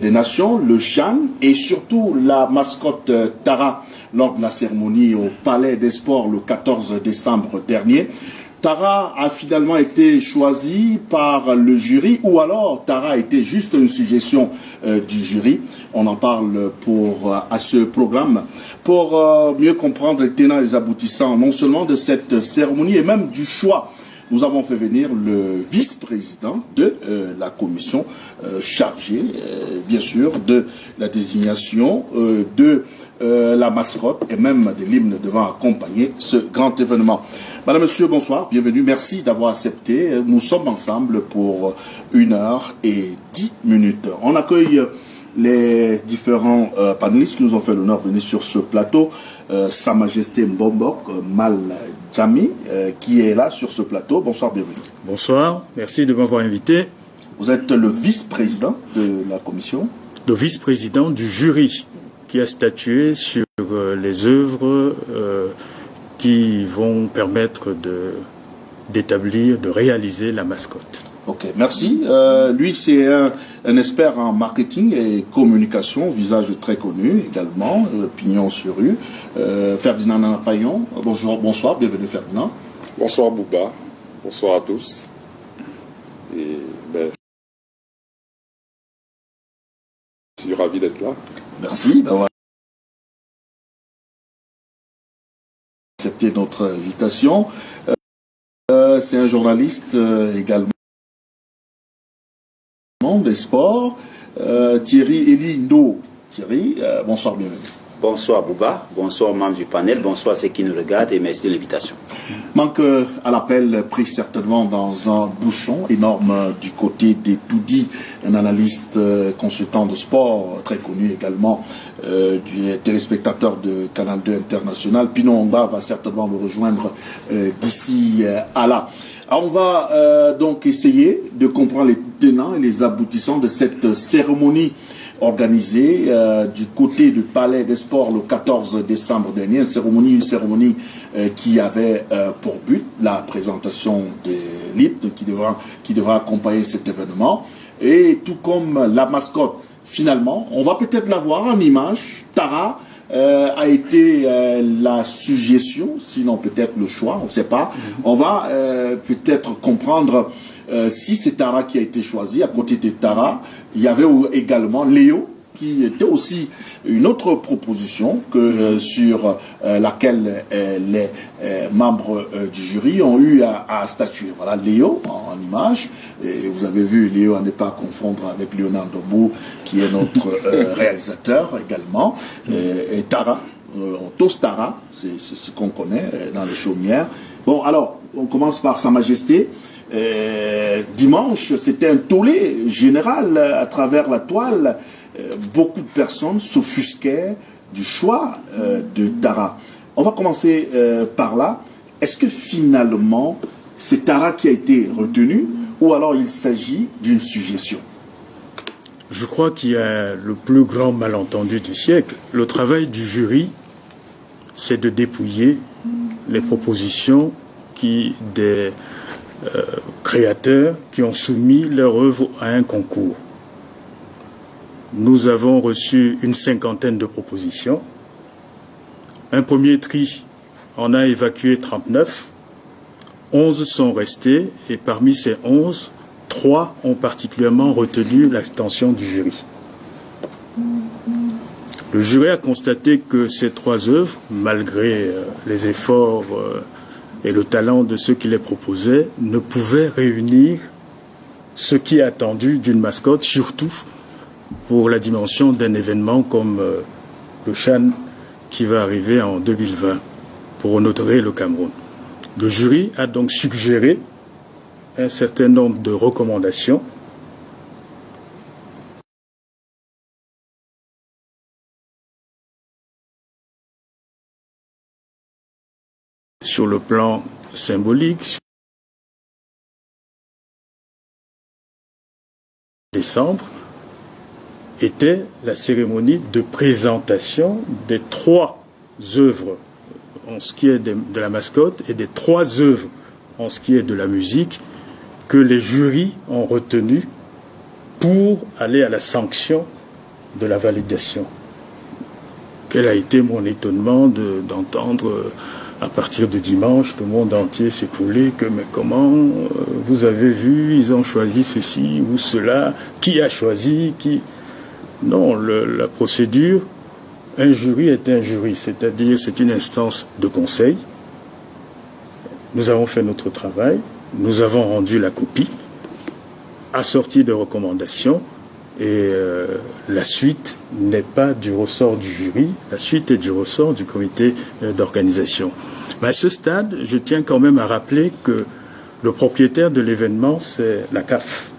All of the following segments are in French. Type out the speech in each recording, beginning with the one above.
des Nations, le CHAN, et surtout la mascotte Tara lors de la cérémonie au Palais des Sports le 14 décembre dernier. Tara a finalement été choisi par le jury, ou alors Tara a été juste une suggestion du jury. On en parle à ce programme pour mieux comprendre les tenants et les aboutissants, non seulement de cette cérémonie et même du choix. Nous avons fait venir le vice-président de la commission chargée, bien sûr, de la désignation de la mascotte et même de l'hymne devant accompagner ce grand événement. Madame, Monsieur, bonsoir, bienvenue, merci d'avoir accepté. Nous sommes ensemble pour 1h10. On accueille les différents panélistes qui nous ont fait l'honneur de venir sur ce plateau. Sa Majesté Mbombok Mal Djami, qui est là sur ce plateau. Bonsoir, bienvenue. Bonsoir, merci de m'avoir invité. Vous êtes le vice-président de la commission. Le vice-président du jury qui a statué sur les œuvres qui vont permettre d'établir, de réaliser la mascotte. Ok, merci. Lui, c'est un expert en marketing et communication, visage très connu également, pignon sur rue. Ferdinand Nanapayon, bonsoir, bienvenue Ferdinand. Bonsoir Bouba, bonsoir à tous. Et je suis ravi d'être là. Merci d'avoir accepté notre invitation. C'est un journaliste également des sports, Thierry Elindo. Thierry, bonsoir, bienvenue. Bonsoir Bouba, bonsoir membres du panel, bonsoir ceux qui nous regardent et merci de l'invitation. Manque à l'appel pris certainement dans un bouchon énorme du côté des Toudi, un analyste consultant de sport très connu également, du téléspectateur de Canal 2 International. Pino Honda va certainement me rejoindre d'ici à là. Alors on va donc essayer de comprendre les tenants et les aboutissants de cette cérémonie organisée du côté du Palais des Sports le 14 décembre dernier, une cérémonie qui avait pour but la présentation des l'hymne qui devra accompagner cet événement, et tout comme la mascotte. Finalement, on va peut-être la voir en image. Tara a été la suggestion, sinon peut-être le choix, on ne sait pas. On va peut-être comprendre si c'est Tara qui a été choisi. À côté de Tara, il y avait également Léo, qui était aussi une autre proposition que sur laquelle les membres du jury ont eu à statuer. Voilà Léo en image. Et vous avez vu, Léo à ne pas confondre avec Léonard Dobou, qui est notre réalisateur également. Et Tara, tous Tara, c'est ce qu'on connaît dans les chaumières. Bon, alors, on commence par Sa Majesté. Dimanche, c'était un tollé général à travers la toile. Beaucoup de personnes s'offusquaient du choix de Tara. On va commencer par là. Est-ce que finalement, c'est Tara qui a été retenu, ou alors il s'agit d'une suggestion? Je crois qu'il y a le plus grand malentendu du siècle. Le travail du jury, c'est de dépouiller les propositions des créateurs qui ont soumis leur œuvre à un concours. Nous avons reçu une 50aine de propositions. Un premier tri en a évacué 39. 11 sont restés, et parmi ces 11, 3 ont particulièrement retenu l'attention du jury. Le jury a constaté que ces 3 œuvres, malgré les efforts et le talent de ceux qui les proposaient, ne pouvaient réunir ce qui est attendu d'une mascotte, surtout pour la dimension d'un événement comme le CHAN qui va arriver en 2020 pour honorer le Cameroun. Le jury a donc suggéré un certain nombre de recommandations sur le plan symbolique. Décembre était la cérémonie de présentation des 3 œuvres en ce qui est de la mascotte et des 3 œuvres en ce qui est de la musique que les jurys ont retenues pour aller à la sanction de la validation. Quel a été mon étonnement d'entendre à partir de dimanche le monde entier s'écrouler que mais comment vous avez vu, ils ont choisi ceci ou cela, qui a choisi, qui... Non, la procédure, un jury est un jury, c'est-à-dire c'est une instance de conseil. Nous avons fait notre travail, nous avons rendu la copie, assortie de recommandations, et la suite n'est pas du ressort du jury, la suite est du ressort du comité d'organisation. Mais à ce stade, je tiens quand même à rappeler que le propriétaire de l'événement, c'est la CAF.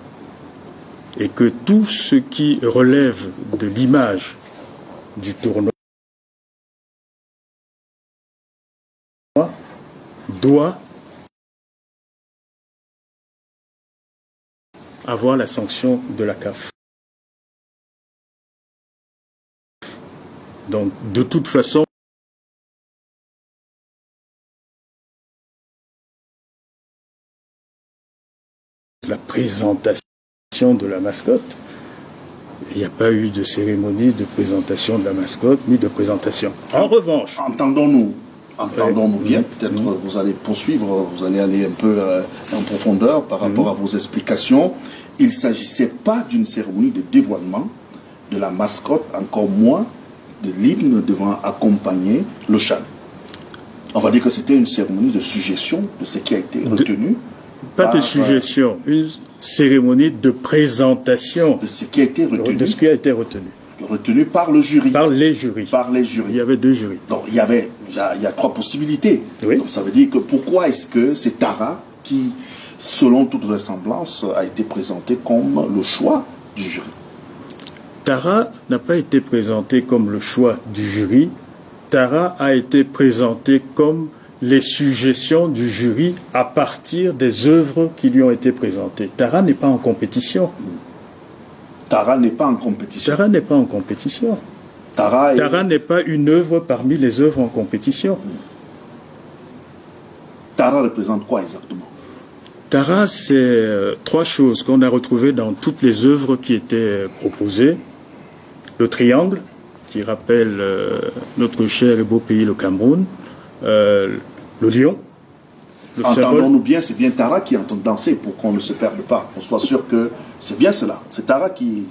Et que tout ce qui relève de l'image du tournoi doit avoir la sanction de la CAF. Donc, de toute façon, la présentation de la mascotte, il n'y a pas eu de cérémonie de présentation de la mascotte, ni de présentation. En revanche... Entendons-nous bien, peut-être vous allez poursuivre, vous allez aller un peu en profondeur par rapport à vos explications. Il ne s'agissait pas d'une cérémonie de dévoilement de la mascotte, encore moins de l'hymne devant accompagner le chant. On va dire que c'était une cérémonie de suggestion de ce qui a été retenu. Pas de suggestion, une cérémonie de présentation de ce qui a été retenu. De ce qui a été retenu. Retenu par le jury. Par les jurys. Par les jurys. Il y avait 2 jurys. Donc il y a 3 possibilités. Oui. Donc ça veut dire que pourquoi est-ce que c'est Tara qui, selon toute vraisemblance, a été présenté comme le choix du jury? Tara n'a pas été présenté comme le choix du jury. Tara a été présenté comme les suggestions du jury à partir des œuvres qui lui ont été présentées. Tara n'est pas en compétition. Tara n'est pas en compétition. Tara n'est pas en compétition. Tara n'est pas une œuvre parmi les œuvres en compétition. Tara représente quoi exactement? Tara, c'est 3 choses qu'on a retrouvées dans toutes les œuvres qui étaient proposées. Le triangle, qui rappelle notre cher et beau pays, le Cameroun. Le lion. Entendons-nous bien, c'est bien Tara qui entend danser pour qu'on ne se perde pas. On soit sûr que c'est bien cela. C'est Tara qui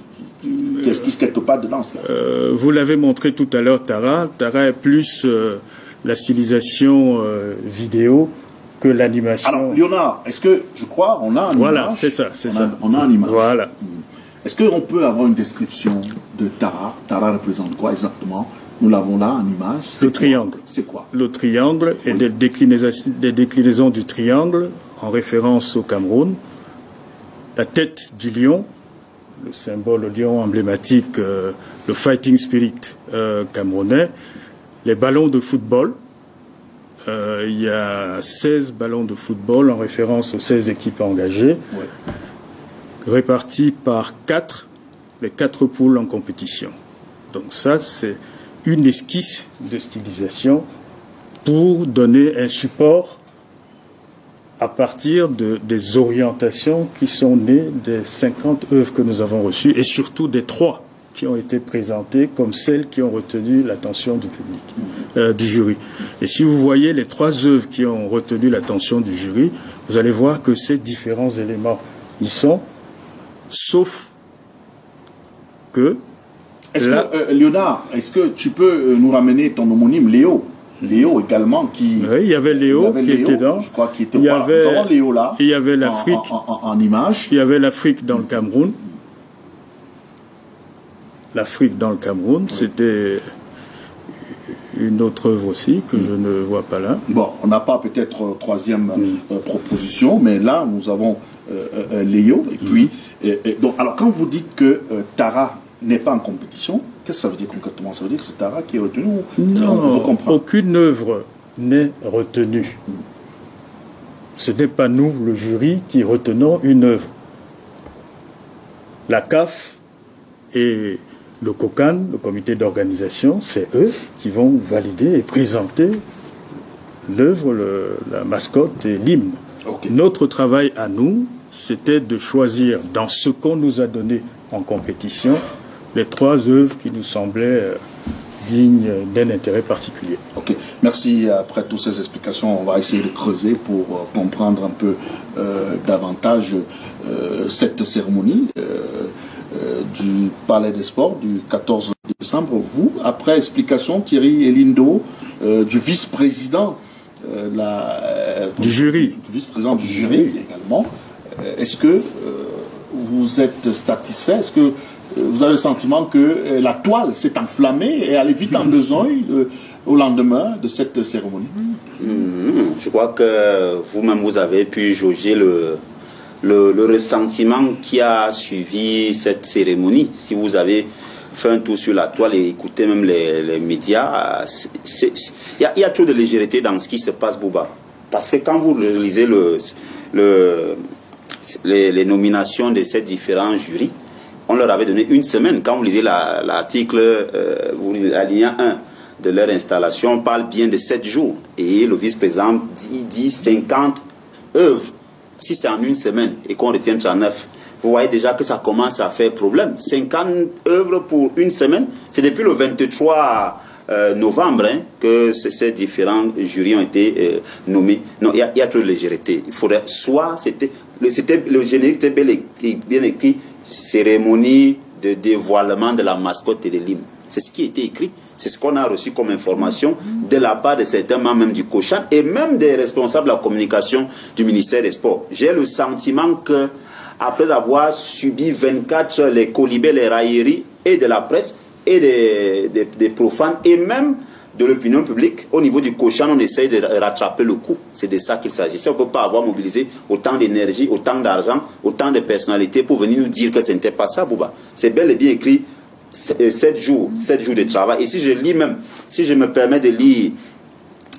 esquisse quelques pas de danse. Vous l'avez montré tout à l'heure, Tara. Tara est plus la stylisation vidéo que l'animation. Alors, Léonard, est-ce que, je crois, on a un image? Voilà, c'est ça, c'est ça. On a une image. Voilà. Est-ce qu'on peut avoir une description de Tara? Tara représente quoi exactement? Nous l'avons là en image. Le triangle. C'est quoi? Le triangle et des déclinaisons du triangle en référence au Cameroun. La tête du lion, le symbole lion emblématique, le fighting spirit camerounais. Les ballons de football. Il y a 16 ballons de football en référence aux 16 équipes engagées. Ouais. Répartis par 4, les 4 poules en compétition. Donc ça, c'est une esquisse de stylisation pour donner un support à partir des orientations qui sont nées des 50 œuvres que nous avons reçues et surtout des 3 qui ont été présentées comme celles qui ont retenu l'attention du public, du jury. Et si vous voyez les 3 œuvres qui ont retenu l'attention du jury, vous allez voir que ces différents éléments y sont, sauf que... Léonard, est-ce que tu peux nous ramener ton homonyme Léo? Léo également qui... Oui, il y avait Léo qui était dans... Je crois qu'il était... Il y avait, nous avons Léo là. Il y avait l'Afrique. En image. Il y avait l'Afrique dans le Cameroun. L'Afrique dans le Cameroun, c'était une autre œuvre aussi que je ne vois pas là. Bon, on n'a pas peut-être troisième proposition, mais là, nous avons Léo. Et puis, donc, alors, quand vous dites que Tara n'est pas en compétition, qu'est-ce que ça veut dire concrètement? Ça veut dire que c'est Tara qui est retenu? Non, aucune œuvre n'est retenue. Ce n'est pas nous, le jury, qui retenons une œuvre. La CAF et le COCAN, le comité d'organisation, c'est eux qui vont valider et présenter l'œuvre, la mascotte et l'hymne. Okay. Notre travail à nous, c'était de choisir dans ce qu'on nous a donné en compétition les 3 œuvres qui nous semblaient dignes d'un intérêt particulier. Ok, merci. Après toutes ces explications, on va essayer de creuser pour comprendre un peu davantage cette cérémonie du Palais des Sports du 14 décembre. Vous, après explication, Thierry Elindo, du vice-président du jury. Vice-président du jury également, est-ce que vous êtes satisfait? Est-ce que vous avez le sentiment que la toile s'est enflammée et elle est vite en besogne au lendemain de cette cérémonie? Je crois que vous-même, vous avez pu jauger le ressentiment qui a suivi cette cérémonie. Si vous avez fait un tour sur la toile et écouté même les médias, il y a trop de légèreté dans ce qui se passe, Bouba. Parce que quand vous lisez les nominations de ces différents jurys, on leur avait donné une semaine. Quand vous lisez l'article, alinéa 1 de leur installation, on parle bien de 7 jours. Et le vice-président dit 50 œuvres. Si c'est en une semaine et qu'on retient 39, vous voyez déjà que ça commence à faire problème. 50 œuvres pour une semaine, c'est depuis le 23 novembre que ces différents jurys ont été nommés. Non, il y a trop de légèreté. Il faudrait, soit le générique était bien écrit, cérémonie de dévoilement de la mascotte et de l'hymne. C'est ce qui a été écrit. C'est ce qu'on a reçu comme information de la part de certains membres même du COCHAN et même des responsables de la communication du ministère des Sports. J'ai le sentiment que, après avoir subi 24 heures les colibés, les railleries et de la presse et des profanes et même de l'opinion publique, au niveau du COCHAN, on essaye de rattraper le coup. C'est de ça qu'il s'agit. On ne peut pas avoir mobilisé autant d'énergie, autant d'argent, autant de personnalités pour venir nous dire que ce n'était pas ça, Bouba. C'est bel et bien écrit 7 jours de travail. Et si je me permets de lire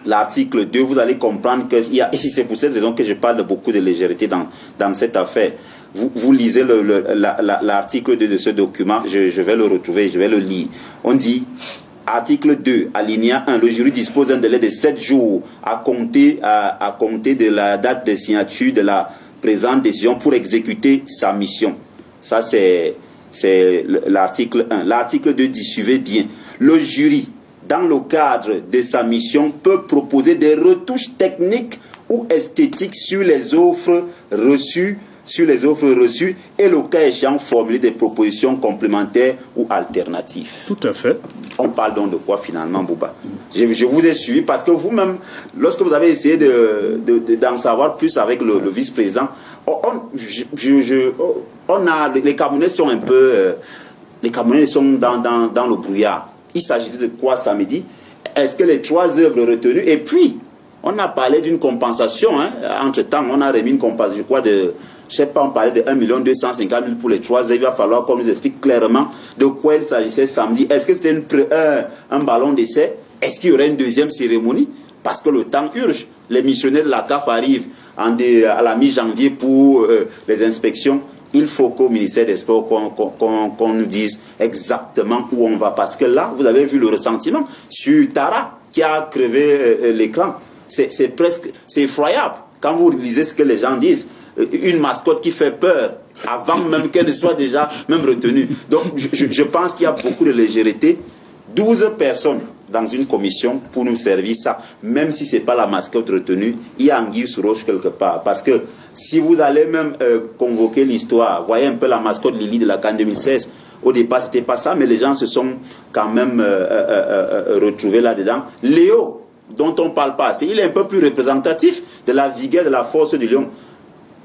l'article 2, vous allez comprendre que c'est pour cette raison que je parle de beaucoup de légèreté dans cette affaire. Vous lisez l'article 2 de ce document, je vais le retrouver, je vais le lire. On dit, article 2, alinéa 1, le jury dispose d'un délai de 7 jours à compter de la date de signature de la présente décision pour exécuter sa mission. Ça, c'est l'article 1. L'article 2 dit, suivez bien, le jury, dans le cadre de sa mission, peut proposer des retouches techniques ou esthétiques sur les offres reçues et le cas échéant formuler des propositions complémentaires ou alternatives. Tout à fait. On parle donc de quoi finalement, Bouba? Je vous ai suivi parce que vous-même, lorsque vous avez essayé d'en savoir plus avec le vice-président, les Camerounais sont un peu... les Camerounais sont dans le brouillard. Il s'agissait de quoi samedi? Est-ce que les 3 œuvres retenues... Et puis, on a parlé d'une compensation. Entre-temps, on a remis une compensation, je crois, je ne sais pas, on parlait de 1 250 000 pour les 3 œuvres. Il va falloir qu'on nous explique clairement de quoi il s'agissait samedi. Est-ce que c'était un ballon d'essai? Est-ce qu'il y aurait une deuxième cérémonie? Parce que le temps urge. Les missionnaires de la CAF arrivent à la mi-janvier pour les inspections. Il faut qu'au ministère des Sports, qu'on nous dise exactement où on va. Parce que là, vous avez vu le ressentiment sur Tara qui a crevé l'écran. C'est effroyable. Quand vous lisez ce que les gens disent, une mascotte qui fait peur avant même qu'elle ne soit déjà même retenue. Donc, je pense qu'il y a beaucoup de légèreté. 12 personnes dans une commission pour nous servir ça. Même si ce n'est pas la mascotte retenue, il y a anguille sous roche quelque part. Parce que si vous allez même convoquer l'histoire, voyez un peu la mascotte Lily de la CAN 2016. Au départ, ce n'était pas ça, mais les gens se sont quand même retrouvés là-dedans. Léo, dont on ne parle pas assez, il est un peu plus représentatif de la vigueur, de la force du lion.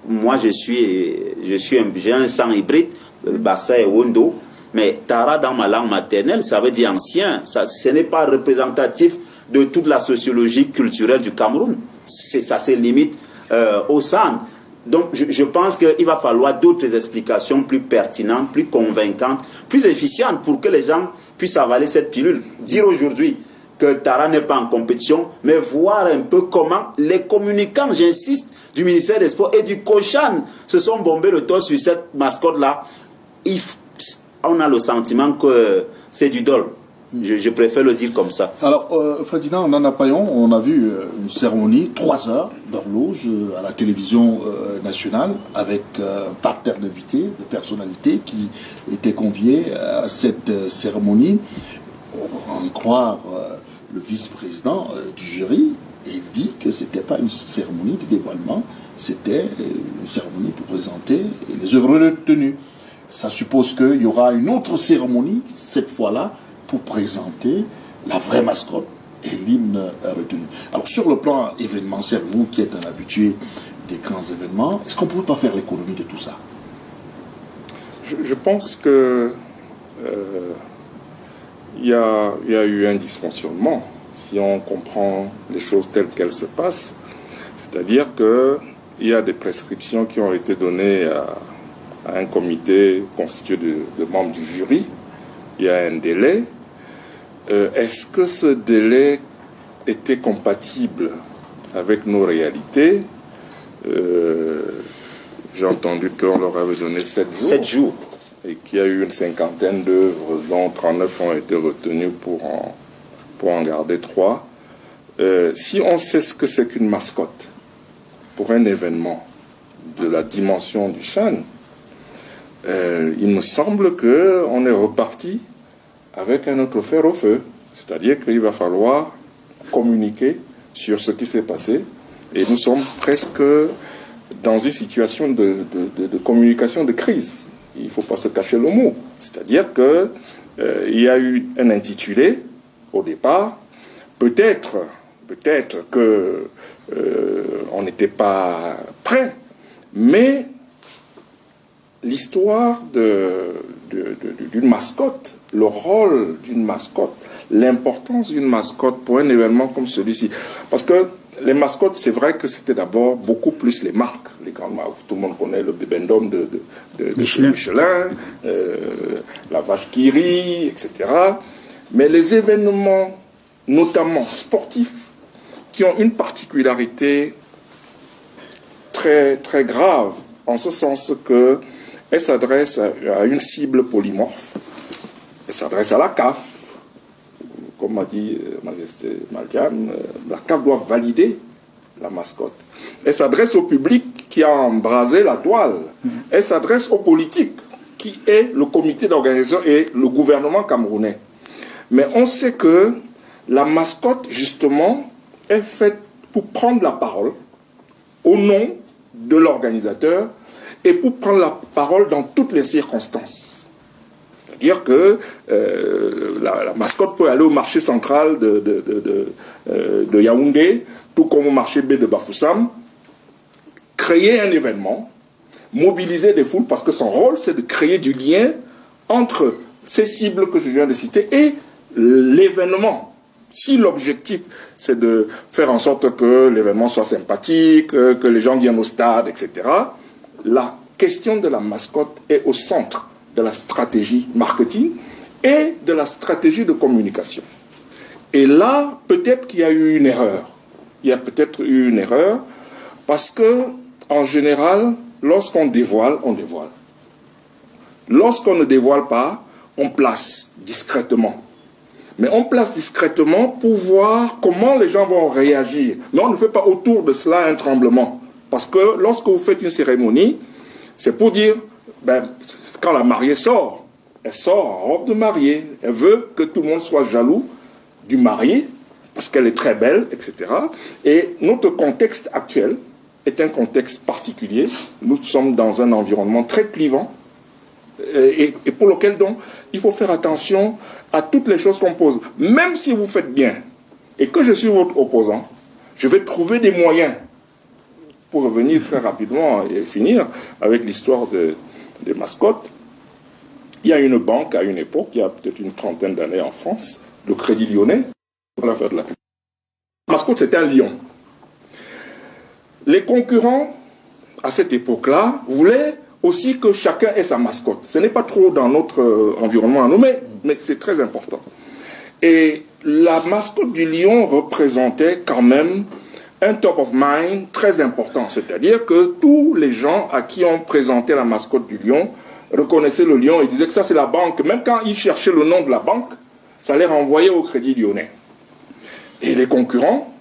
Moi, j'ai un sang hybride, Bassa et Wondo, mais Tara dans ma langue maternelle, ça veut dire ancien. Ce n'est pas représentatif de toute la sociologie culturelle du Cameroun. Ça se limite au sang. Donc, je pense qu'il va falloir d'autres explications plus pertinentes, plus convaincantes, plus efficientes pour que les gens puissent avaler cette pilule. Dire aujourd'hui que Tara n'est pas en compétition, mais voir un peu comment les communicants, j'insiste, du ministère des Sports et du COCHAN se sont bombés le torse sur cette mascotte-là. On a le sentiment que c'est du dol. Je préfère le dire comme ça. Alors, Ferdinand Nana Payon, on a vu une cérémonie, 3 heures d'horloge à la télévision nationale, avec un parterre d'invités, de personnalités qui étaient conviés à cette cérémonie. On va en croire le vice-président du jury, et il dit que ce n'était pas une cérémonie de dévoilement, c'était une cérémonie pour présenter les œuvres retenues. Ça suppose qu'il y aura une autre cérémonie, cette fois-là, pour présenter la vraie mascotte et l'hymne retenu. Alors sur le plan événementiel, vous qui êtes un habitué des grands événements, est-ce qu'on ne pouvait pas faire l'économie de tout ça? Je pense que il y a eu un dysfonctionnement, si on comprend les choses telles qu'elles se passent. C'est-à-dire qu'il y a des prescriptions qui ont été données à un comité constitué de membres du jury. Il y a un délai. Est-ce que ce délai était compatible avec nos réalités? J'ai entendu qu'on leur avait donné 7 jours. 7 jours. Et qu'il y a eu une 50aine d'œuvres, dont 39 ont été retenues pour en garder 3. Si on sait ce que c'est qu'une mascotte pour un événement de la dimension du Chan, il me semble qu'on est reparti avec un autre fer au feu. C'est-à-dire qu'il va falloir communiquer sur ce qui s'est passé. Et nous sommes presque dans une situation de communication de crise. Il ne faut pas se cacher le mot. C'est-à-dire qu'il y a eu un intitulé au départ. Peut-être que on n'était pas prêt, mais l'histoire d'une mascotte, le rôle d'une mascotte, l'importance d'une mascotte pour un événement comme celui-ci. Parce que les mascottes, c'est vrai que c'était d'abord beaucoup plus les marques, les grandes marques. Tout le monde connaît le bibendum de Michelin, la vache qui rit, etc. Mais les événements, notamment sportifs, qui ont une particularité très, très grave, en ce sens qu'elle s'adresse à une cible polymorphe. Elle s'adresse à la CAF. Comme m'a dit Majesté Maldiane, la CAF doit valider la mascotte. Elle s'adresse au public qui a embrasé la toile. Elle s'adresse aux politiques, qui est le comité d'organisation et le gouvernement camerounais. Mais on sait que la mascotte, justement, est faite pour prendre la parole au nom de l'organisateur et pour prendre la parole dans toutes les circonstances. C'est-à-dire que la mascotte peut aller au marché central de Yaoundé, tout comme au marché B de Bafoussam, créer un événement, mobiliser des foules, parce que son rôle, c'est de créer du lien entre ces cibles que je viens de citer et l'événement. Si l'objectif, c'est de faire en sorte que l'événement soit sympathique, que les gens viennent au stade, etc., la question de la mascotte est au centre de la stratégie marketing et de la stratégie de communication. Et là, peut-être qu'il y a eu une erreur. Il y a peut-être eu une erreur parce que, en général, lorsqu'on dévoile, on dévoile. Lorsqu'on ne dévoile pas, on place discrètement. Mais on place discrètement pour voir comment les gens vont réagir. Mais on ne fait pas autour de cela un tremblement. Parce que lorsque vous faites une cérémonie, c'est pour dire, quand la mariée sort, elle sort en robe de mariée. Elle veut que tout le monde soit jaloux du marié, parce qu'elle est très belle, etc. Et notre contexte actuel est un contexte particulier. Nous sommes dans un environnement très clivant, et pour lequel, donc, il faut faire attention à toutes les choses qu'on pose. Même si vous faites bien, et que je suis votre opposant, je vais trouver des moyens pour revenir très rapidement et finir avec l'histoire des mascottes. Il y a une banque à une époque, il y a peut-être une trentaine d'années en France, le Crédit Lyonnais, pour la faire de la publicité. La mascotte, c'était un lion. Les concurrents, à cette époque-là, voulaient aussi que chacun ait sa mascotte. Ce n'est pas trop dans notre environnement à nous, mais c'est très important. Et la mascotte du lion représentait quand même un top of mind très important. C'est-à-dire que tous les gens à qui on présentait la mascotte du lion reconnaissaient le lion et disaient que ça c'est la banque. Même quand ils cherchaient le nom de la banque, ça les renvoyait au Crédit Lyonnais. Et les concurrents,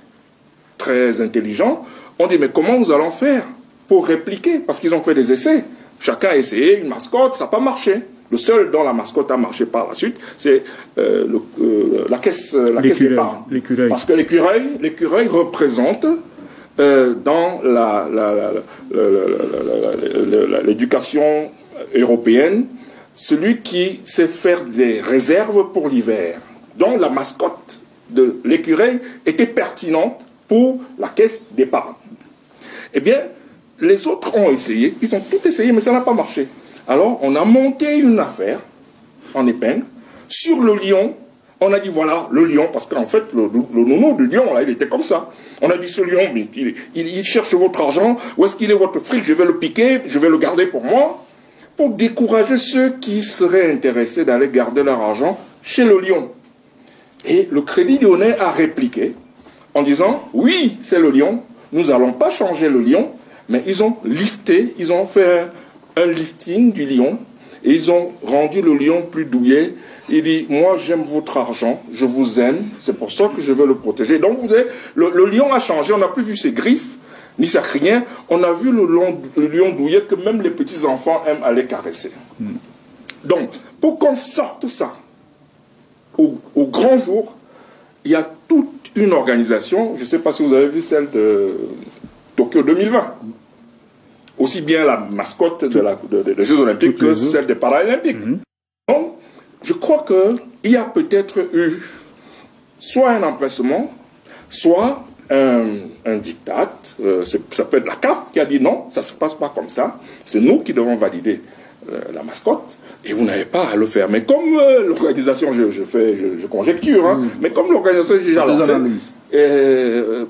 très intelligents, ont dit, mais comment nous allons faire pour répliquer? Parce qu'ils ont fait des essais. Chacun a essayé une mascotte, ça n'a pas marché. Le seul dont la mascotte a marché par la suite, c'est la caisse d'épargne. Parce que l'écureuil représente dans l'éducation européenne celui qui sait faire des réserves pour l'hiver. Donc la mascotte de l'écureuil était pertinente pour la caisse d'épargne. Eh bien, les autres ont essayé, ils ont tout essayé, mais ça n'a pas marché. Alors, on a monté une affaire en épingle sur le lion. On a dit, voilà, le lion, parce qu'en fait, le nounou du lion, là, il était comme ça. On a dit, ce lion, il cherche votre argent, où est-ce qu'il est votre fric, je vais le piquer, je vais le garder pour moi, pour décourager ceux qui seraient intéressés d'aller garder leur argent chez le lion. Et le Crédit Lyonnais a répliqué en disant, oui, c'est le lion, nous n'allons pas changer le lion, mais ils ont lifté, ils ont fait un lifting du lion, et ils ont rendu le lion plus douillet. Il dit, moi j'aime votre argent, je vous aime, c'est pour ça que je veux le protéger. Donc vous savez, le lion a changé, on n'a plus vu ses griffes, ni sa crinière, on a vu le lion douillet que même les petits enfants aiment aller caresser. Donc, pour qu'on sorte ça, au grand jour, il y a toute une organisation, je ne sais pas si vous avez vu celle de Tokyo 2020, aussi bien la mascotte des Jeux Olympiques que celle des Paralympiques. Donc, je crois qu'il y a peut-être eu soit un empressement, soit un diktat, ça peut être la CAF qui a dit non, ça ne se passe pas comme ça, c'est nous qui devons valider la mascotte, et vous n'avez pas à le faire. Mais comme l'organisation, je conjecture, hein, mais comme l'organisation est déjà lancée,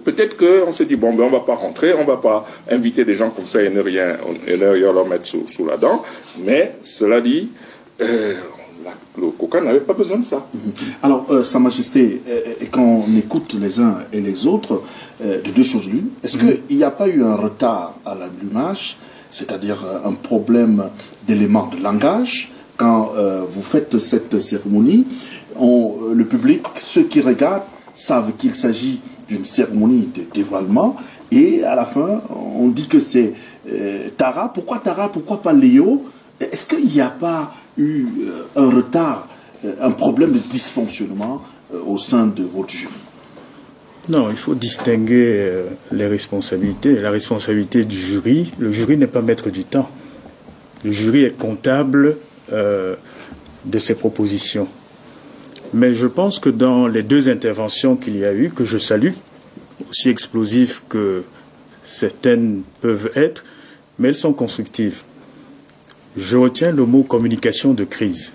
peut-être qu'on se dit, bon, ben, on ne va pas rentrer, on ne va pas inviter des gens comme ça et ne rien leur mettre sous la dent, mais cela dit, le coca n'avait pas besoin de ça. Alors, Sa Majesté, quand on écoute les uns et les autres, de deux choses l'une, est-ce qu'il n'y a pas eu un retard à l'allumage, c'est-à-dire un problème d'éléments de langage, quand vous faites cette cérémonie, le public, ceux qui regardent, savent qu'il s'agit d'une cérémonie de dévoilement, et à la fin, on dit que c'est Tara. Pourquoi Tara? Pourquoi pas Léo? Est-ce qu'il n'y a pas eu un retard, un problème de dysfonctionnement au sein de votre jury? Non, il faut distinguer les responsabilités. La responsabilité du jury, le jury n'est pas maître du temps. Le jury est comptable de ses propositions. Mais je pense que dans les deux interventions qu'il y a eu, que je salue, aussi explosives que certaines peuvent être, mais elles sont constructives. Je retiens le mot communication de crise.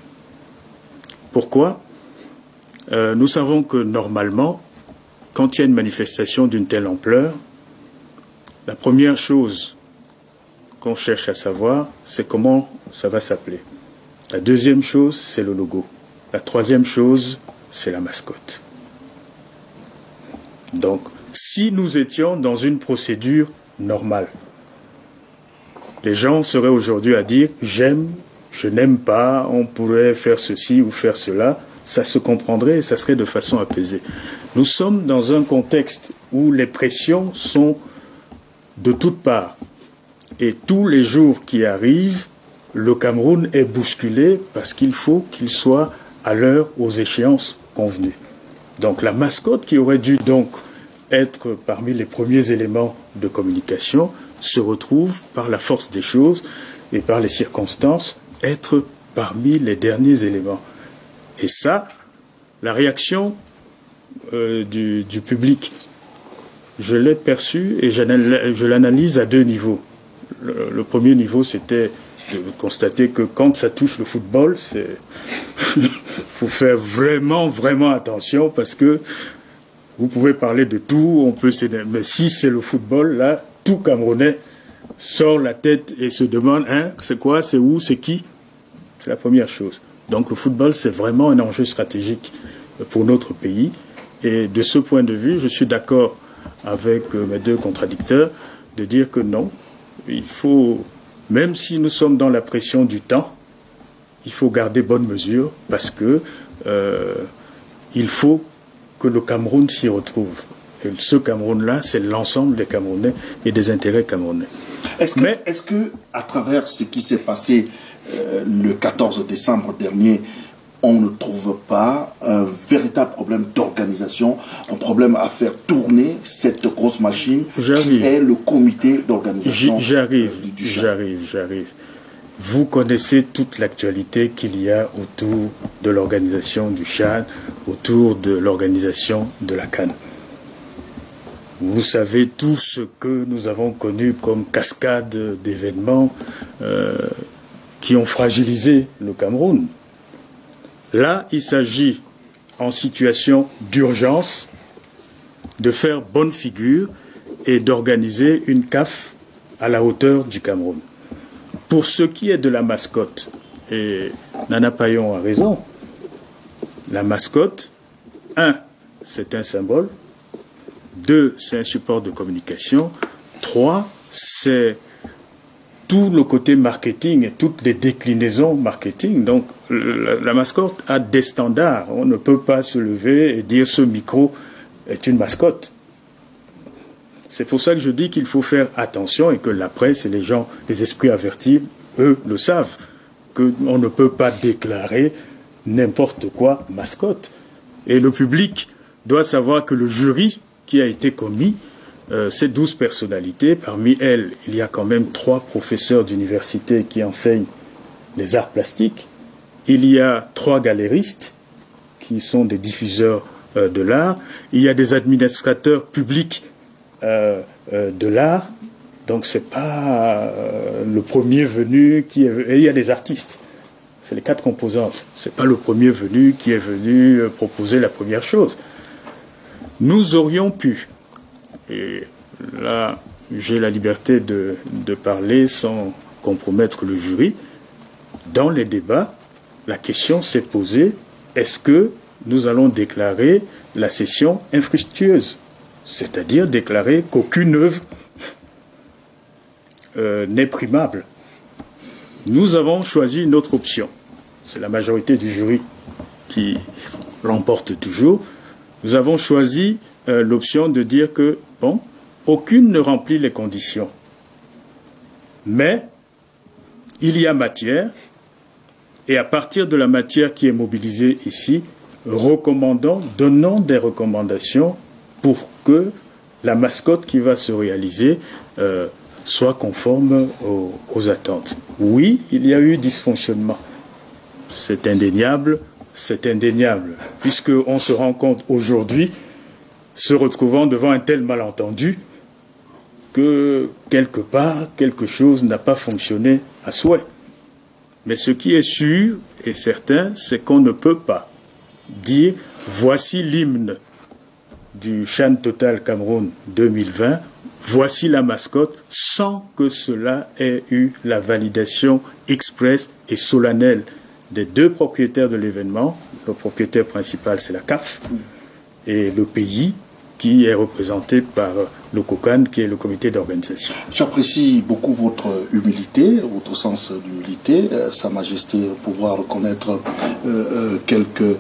Pourquoi? Nous savons que normalement, quand il y a une manifestation d'une telle ampleur, la première chose qu'on cherche à savoir, c'est comment ça va s'appeler. La deuxième chose, c'est le logo. La troisième chose, c'est la mascotte. Donc, si nous étions dans une procédure normale, les gens seraient aujourd'hui à dire « j'aime, je n'aime pas, on pourrait faire ceci ou faire cela », ça se comprendrait et ça serait de façon apaisée. Nous sommes dans un contexte où les pressions sont de toutes parts. Et tous les jours qui arrivent, le Cameroun est bousculé parce qu'il faut qu'il soit à l'heure aux échéances convenues. Donc la mascotte qui aurait dû donc être parmi les premiers éléments de communication se retrouve par la force des choses et par les circonstances être parmi les derniers éléments. Et ça, la réaction du public, je l'ai perçue et je l'analyse à deux niveaux. Le premier niveau, c'était de constater que quand ça touche le football, faut faire vraiment, vraiment attention parce que vous pouvez parler de tout, on peut s'aider. Mais si c'est le football, là, tout Camerounais sort la tête et se demande, hein, c'est quoi, c'est où, c'est qui? C'est la première chose. Donc le football, c'est vraiment un enjeu stratégique pour notre pays. Et de ce point de vue, je suis d'accord avec mes deux contradicteurs de dire que non, il faut, même si nous sommes dans la pression du temps, il faut garder bonne mesure parce que il faut que le Cameroun s'y retrouve. Et ce Cameroun-là, c'est l'ensemble des Camerounais et des intérêts camerounais. Est-ce que, à travers ce qui s'est passé le 14 décembre dernier, on ne trouve pas un véritable problème d'organisation, un problème à faire tourner cette grosse machine qui est le comité d'organisation? J'arrive. Vous connaissez toute l'actualité qu'il y a autour de l'organisation du Tchad, autour de l'organisation de la CAN. Vous savez tout ce que nous avons connu comme cascade d'événements qui ont fragilisé le Cameroun. Là, il s'agit, en situation d'urgence, de faire bonne figure et d'organiser une CAF à la hauteur du Cameroun. Pour ce qui est de la mascotte, et Nana Payon a raison, la mascotte, 1, c'est un symbole, 2, c'est un support de communication, 3, c'est tout le côté marketing et toutes les déclinaisons marketing. Donc, la mascotte a des standards. On ne peut pas se lever et dire ce micro est une mascotte. C'est pour ça que je dis qu'il faut faire attention et que la presse et les gens, les esprits avertis, eux, le savent, qu'on ne peut pas déclarer n'importe quoi mascotte. Et le public doit savoir que le jury qui a été commis, ces 12 personnalités, parmi elles, il y a quand même 3 professeurs d'université qui enseignent les arts plastiques. Il y a 3 galéristes qui sont des diffuseurs de l'art. Il y a des administrateurs publics de l'art. Donc c'est pas le premier venu qui est... Et il y a des artistes. C'est les 4 composantes. C'est pas le premier venu qui est venu proposer la première chose. Nous aurions pu... Et là, j'ai la liberté de parler sans compromettre le jury. Dans les débats, la question s'est posée, est-ce que nous allons déclarer la session infructueuse? C'est-à-dire déclarer qu'aucune œuvre n'est primable. Nous avons choisi une autre option. C'est la majorité du jury qui l'emporte toujours. Nous avons choisi l'option de dire que, bon, aucune ne remplit les conditions. Mais il y a matière, et à partir de la matière qui est mobilisée ici, donnons des recommandations pour que la mascotte qui va se réaliser soit conforme aux attentes. Oui, il y a eu dysfonctionnement. C'est indéniable, puisqu'on se rend compte aujourd'hui, se retrouvant devant un tel malentendu, que quelque part, quelque chose n'a pas fonctionné à souhait. Mais ce qui est sûr et certain, c'est qu'on ne peut pas dire « voici l'hymne du Chan Total Cameroun 2020, voici la mascotte » sans que cela ait eu la validation expresse et solennelle des 2 propriétaires de l'événement. Le propriétaire principal, c'est la CAF, et le pays qui est représenté par le COCAN, qui est le comité d'organisation. J'apprécie beaucoup votre humilité, votre sens d'humilité, Sa Majesté, pouvoir reconnaître quelques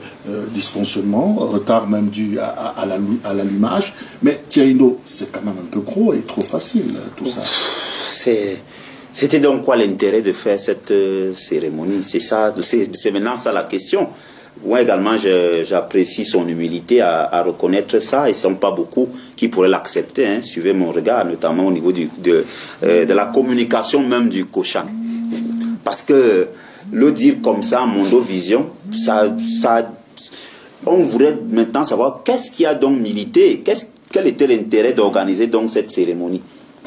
dysfonctionnements, retard même dû à l'allumage. Mais Thierry Ndo, c'est quand même un peu gros et trop facile, tout ça. C'était donc quoi l'intérêt de faire cette cérémonie? C'est maintenant ça la question. Moi également, j'apprécie son humilité à reconnaître ça, et ce ne sont pas beaucoup qui pourraient l'accepter. Hein. Suivez mon regard, notamment au niveau de la communication même du Cochan. Parce que le dire comme ça, Mondo Vision, on voudrait maintenant savoir qu'est-ce qui a donc milité, quel était l'intérêt d'organiser donc cette cérémonie.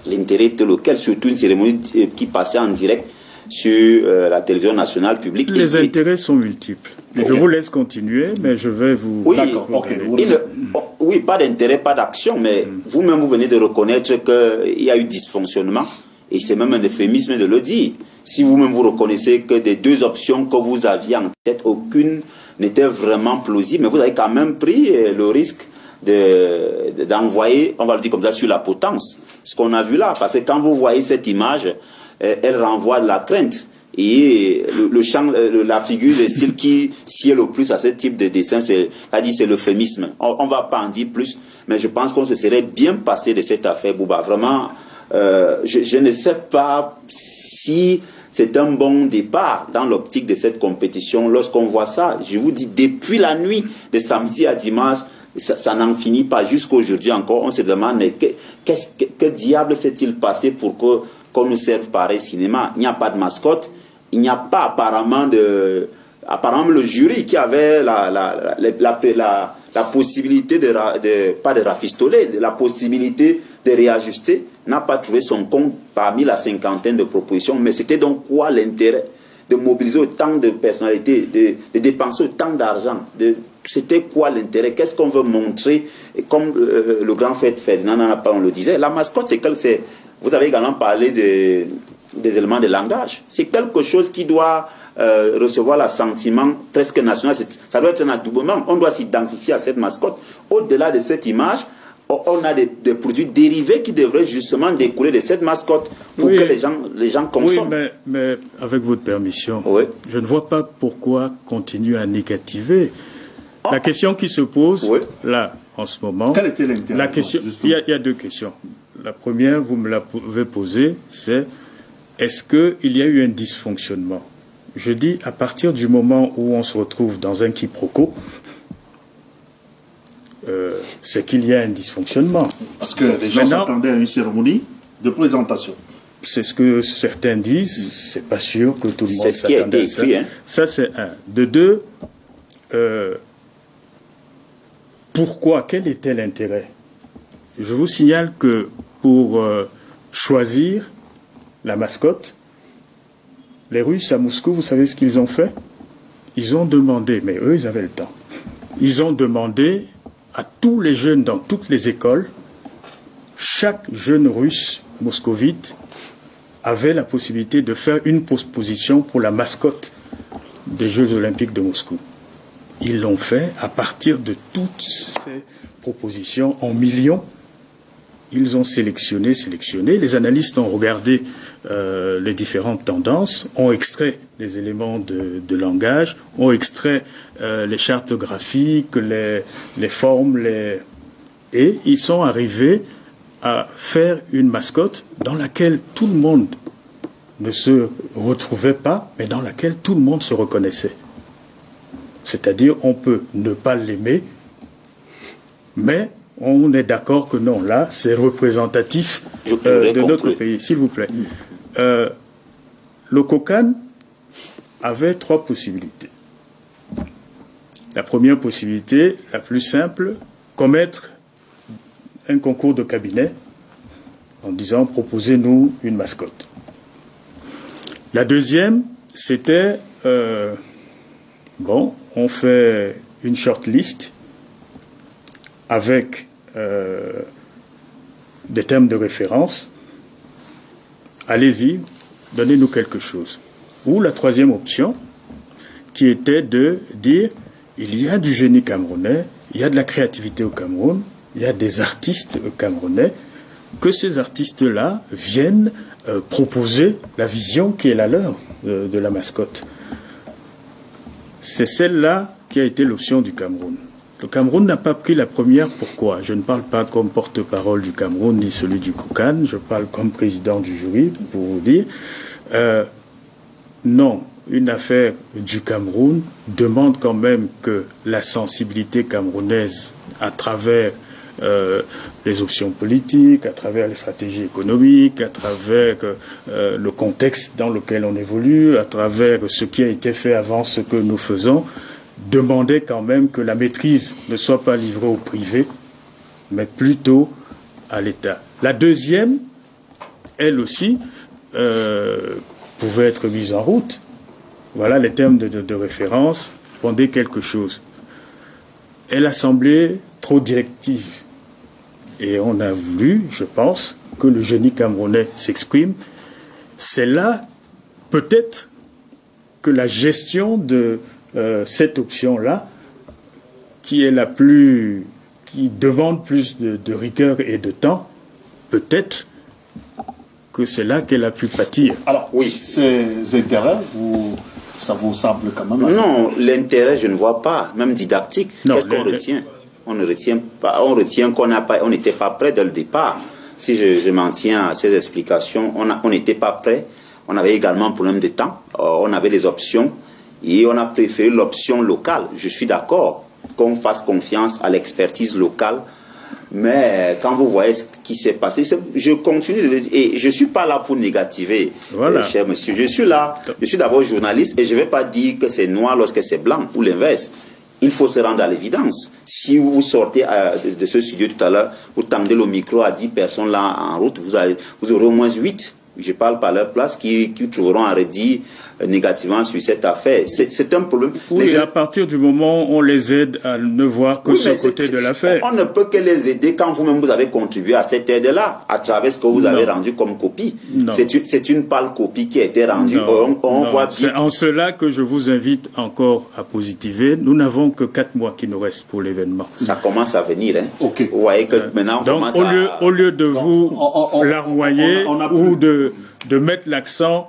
L'intérêt était lequel, surtout une cérémonie qui passait en direct sur la télévision nationale publique. Les intérêts sont multiples. Je vous laisse continuer, mais je vais vous... Oui, oui, pas d'intérêt, pas d'action, mais vous-même, vous venez de reconnaître qu'il y a eu dysfonctionnement, et c'est même un euphémisme de le dire. Si vous-même vous reconnaissez que des 2 options que vous aviez en tête, aucune n'était vraiment plausible, mais vous avez quand même pris le risque d'envoyer, on va le dire comme ça, sur la potence, ce qu'on a vu là. Parce que quand vous voyez cette image, elle renvoie de la crainte Et la figure, le style qui sied le plus à ce type de dessin, c'est l'euphémisme. On va pas en dire plus, mais je pense qu'on se serait bien passé de cette affaire, Bouba. Vraiment, je ne sais pas si c'est un bon départ dans l'optique de cette compétition. Lorsqu'on voit ça, je vous dis, depuis la nuit de samedi à dimanche, ça n'en finit pas. Jusqu'aujourd'hui encore, on se demande mais que diable s'est-il passé pour qu'on nous serve pareil cinéma. Il n'y a pas de mascotte. Il n'y a pas apparemment le jury qui avait la possibilité pas de rafistoler, la possibilité de réajuster, n'a pas trouvé son compte parmi la cinquantaine de propositions. Mais c'était donc quoi l'intérêt de mobiliser autant de personnalités, de dépenser autant d'argent? C'était quoi l'intérêt? Qu'est-ce qu'on veut montrer? Et comme le grand fait Ferdinand on le disait, la mascotte, vous avez également parlé des éléments de langage. C'est quelque chose qui doit recevoir l'assentiment presque national. Ça doit être un adoubement. On doit s'identifier à cette mascotte. Au-delà de cette image, on a des produits dérivés qui devraient justement découler de cette mascotte pour que les gens consomment. Oui, mais avec votre permission, oui. Je ne vois pas pourquoi continuer à négativer. La question qui se pose, là, en ce moment... Quel était l'intérêt? La question, il y a deux questions. La première, vous me l'avez posée, c'est est-ce qu'il y a eu un dysfonctionnement? Je dis, à partir du moment où on se retrouve dans un quiproquo, c'est qu'il y a un dysfonctionnement. Parce que les gens s'attendaient à une cérémonie de présentation. C'est ce que certains disent, c'est pas sûr que tout le monde s'attendait à ça. Écrit, hein. Ça, c'est un. De deux, pourquoi? Quel était l'intérêt? Je vous signale que pour choisir la mascotte, les Russes à Moscou, vous savez ce qu'ils ont fait? Ils ont demandé, mais eux, ils avaient le temps. Ils ont demandé à tous les jeunes dans toutes les écoles, chaque jeune russe moscovite avait la possibilité de faire une proposition pour la mascotte des Jeux Olympiques de Moscou. Ils l'ont fait à partir de toutes ces propositions en millions. Ils ont sélectionné. Les analystes ont regardé les différentes tendances, ont extrait les éléments de langage, ont extrait les chartes graphiques, les formes, et ils sont arrivés à faire une mascotte dans laquelle tout le monde ne se retrouvait pas, mais dans laquelle tout le monde se reconnaissait. C'est-à-dire, on peut ne pas l'aimer, mais on est d'accord que non, là, c'est représentatif de notre pays. S'il vous plaît. Le Kokan avait trois possibilités. La première possibilité, la plus simple, commettre un concours de cabinet en disant « proposez-nous une mascotte ». La deuxième, c'était on fait une shortlist avec des termes de référence. Allez-y, donnez-nous quelque chose. Ou la troisième option, qui était de dire il y a du génie camerounais, il y a de la créativité au Cameroun, il y a des artistes camerounais, que ces artistes-là viennent proposer la vision qui est la leur de la mascotte. C'est celle-là qui a été l'option du Cameroun. Le Cameroun n'a pas pris la première. Pourquoi? Je ne parle pas comme porte-parole du Cameroun ni celui du Kokan, je parle comme président du jury pour vous dire. Non, une affaire du Cameroun demande quand même que la sensibilité camerounaise, à travers les options politiques, à travers les stratégies économiques, à travers le contexte dans lequel on évolue, à travers ce qui a été fait avant ce que nous faisons, demandait quand même que la maîtrise ne soit pas livrée au privé, mais plutôt à l'État. La deuxième, elle aussi, pouvait être mise en route. Voilà les termes de référence, fonder quelque chose. Elle a semblé trop directive. Et on a voulu, je pense, que le génie camerounais s'exprime. C'est là, peut-être, que la gestion de cette option-là, qui demande plus de rigueur et de temps, peut-être que c'est là qu'elle a pu pâtir. Alors, oui, ces intérêts, ça vous semble quand même assez... Non, l'intérêt, je ne vois pas, même didactique. Qu'est-ce qu'on retient? On ne retient pas, on retient qu'on n'était pas prêt dès le départ. Si je m'en tiens à ces explications, on n'était pas prêt. On avait également un problème de temps. On avait des options et on a préféré l'option locale. Je suis d'accord qu'on fasse confiance à l'expertise locale. Mais quand vous voyez ce qui s'est passé, je continue de le dire, et je ne suis pas là pour négativer, cher monsieur. Je suis là, je suis d'abord journaliste et je ne vais pas dire que c'est noir lorsque c'est blanc ou l'inverse. Il faut se rendre à l'évidence. Si vous sortez de ce studio tout à l'heure, vous tendez le micro à 10 personnes là en route, vous aurez au moins 8, je parle par leur place, qui trouveront à redire négativement sur cette affaire. C'est un problème. Oui, à partir du moment où on les aide à ne voir que ce côté de l'affaire. On ne peut que les aider quand vous-même vous avez contribué à cette aide-là, à travers ce que vous avez rendu comme copie. C'est une pâle copie qui a été rendue. On voit bien. C'est en cela que je vous invite encore à positiver. Nous n'avons que 4 mois qui nous restent pour l'événement. Ça commence à venir. Hein. Okay. Vous voyez que maintenant on donc, commence au lieu de vous larmoyer ou de mettre l'accent.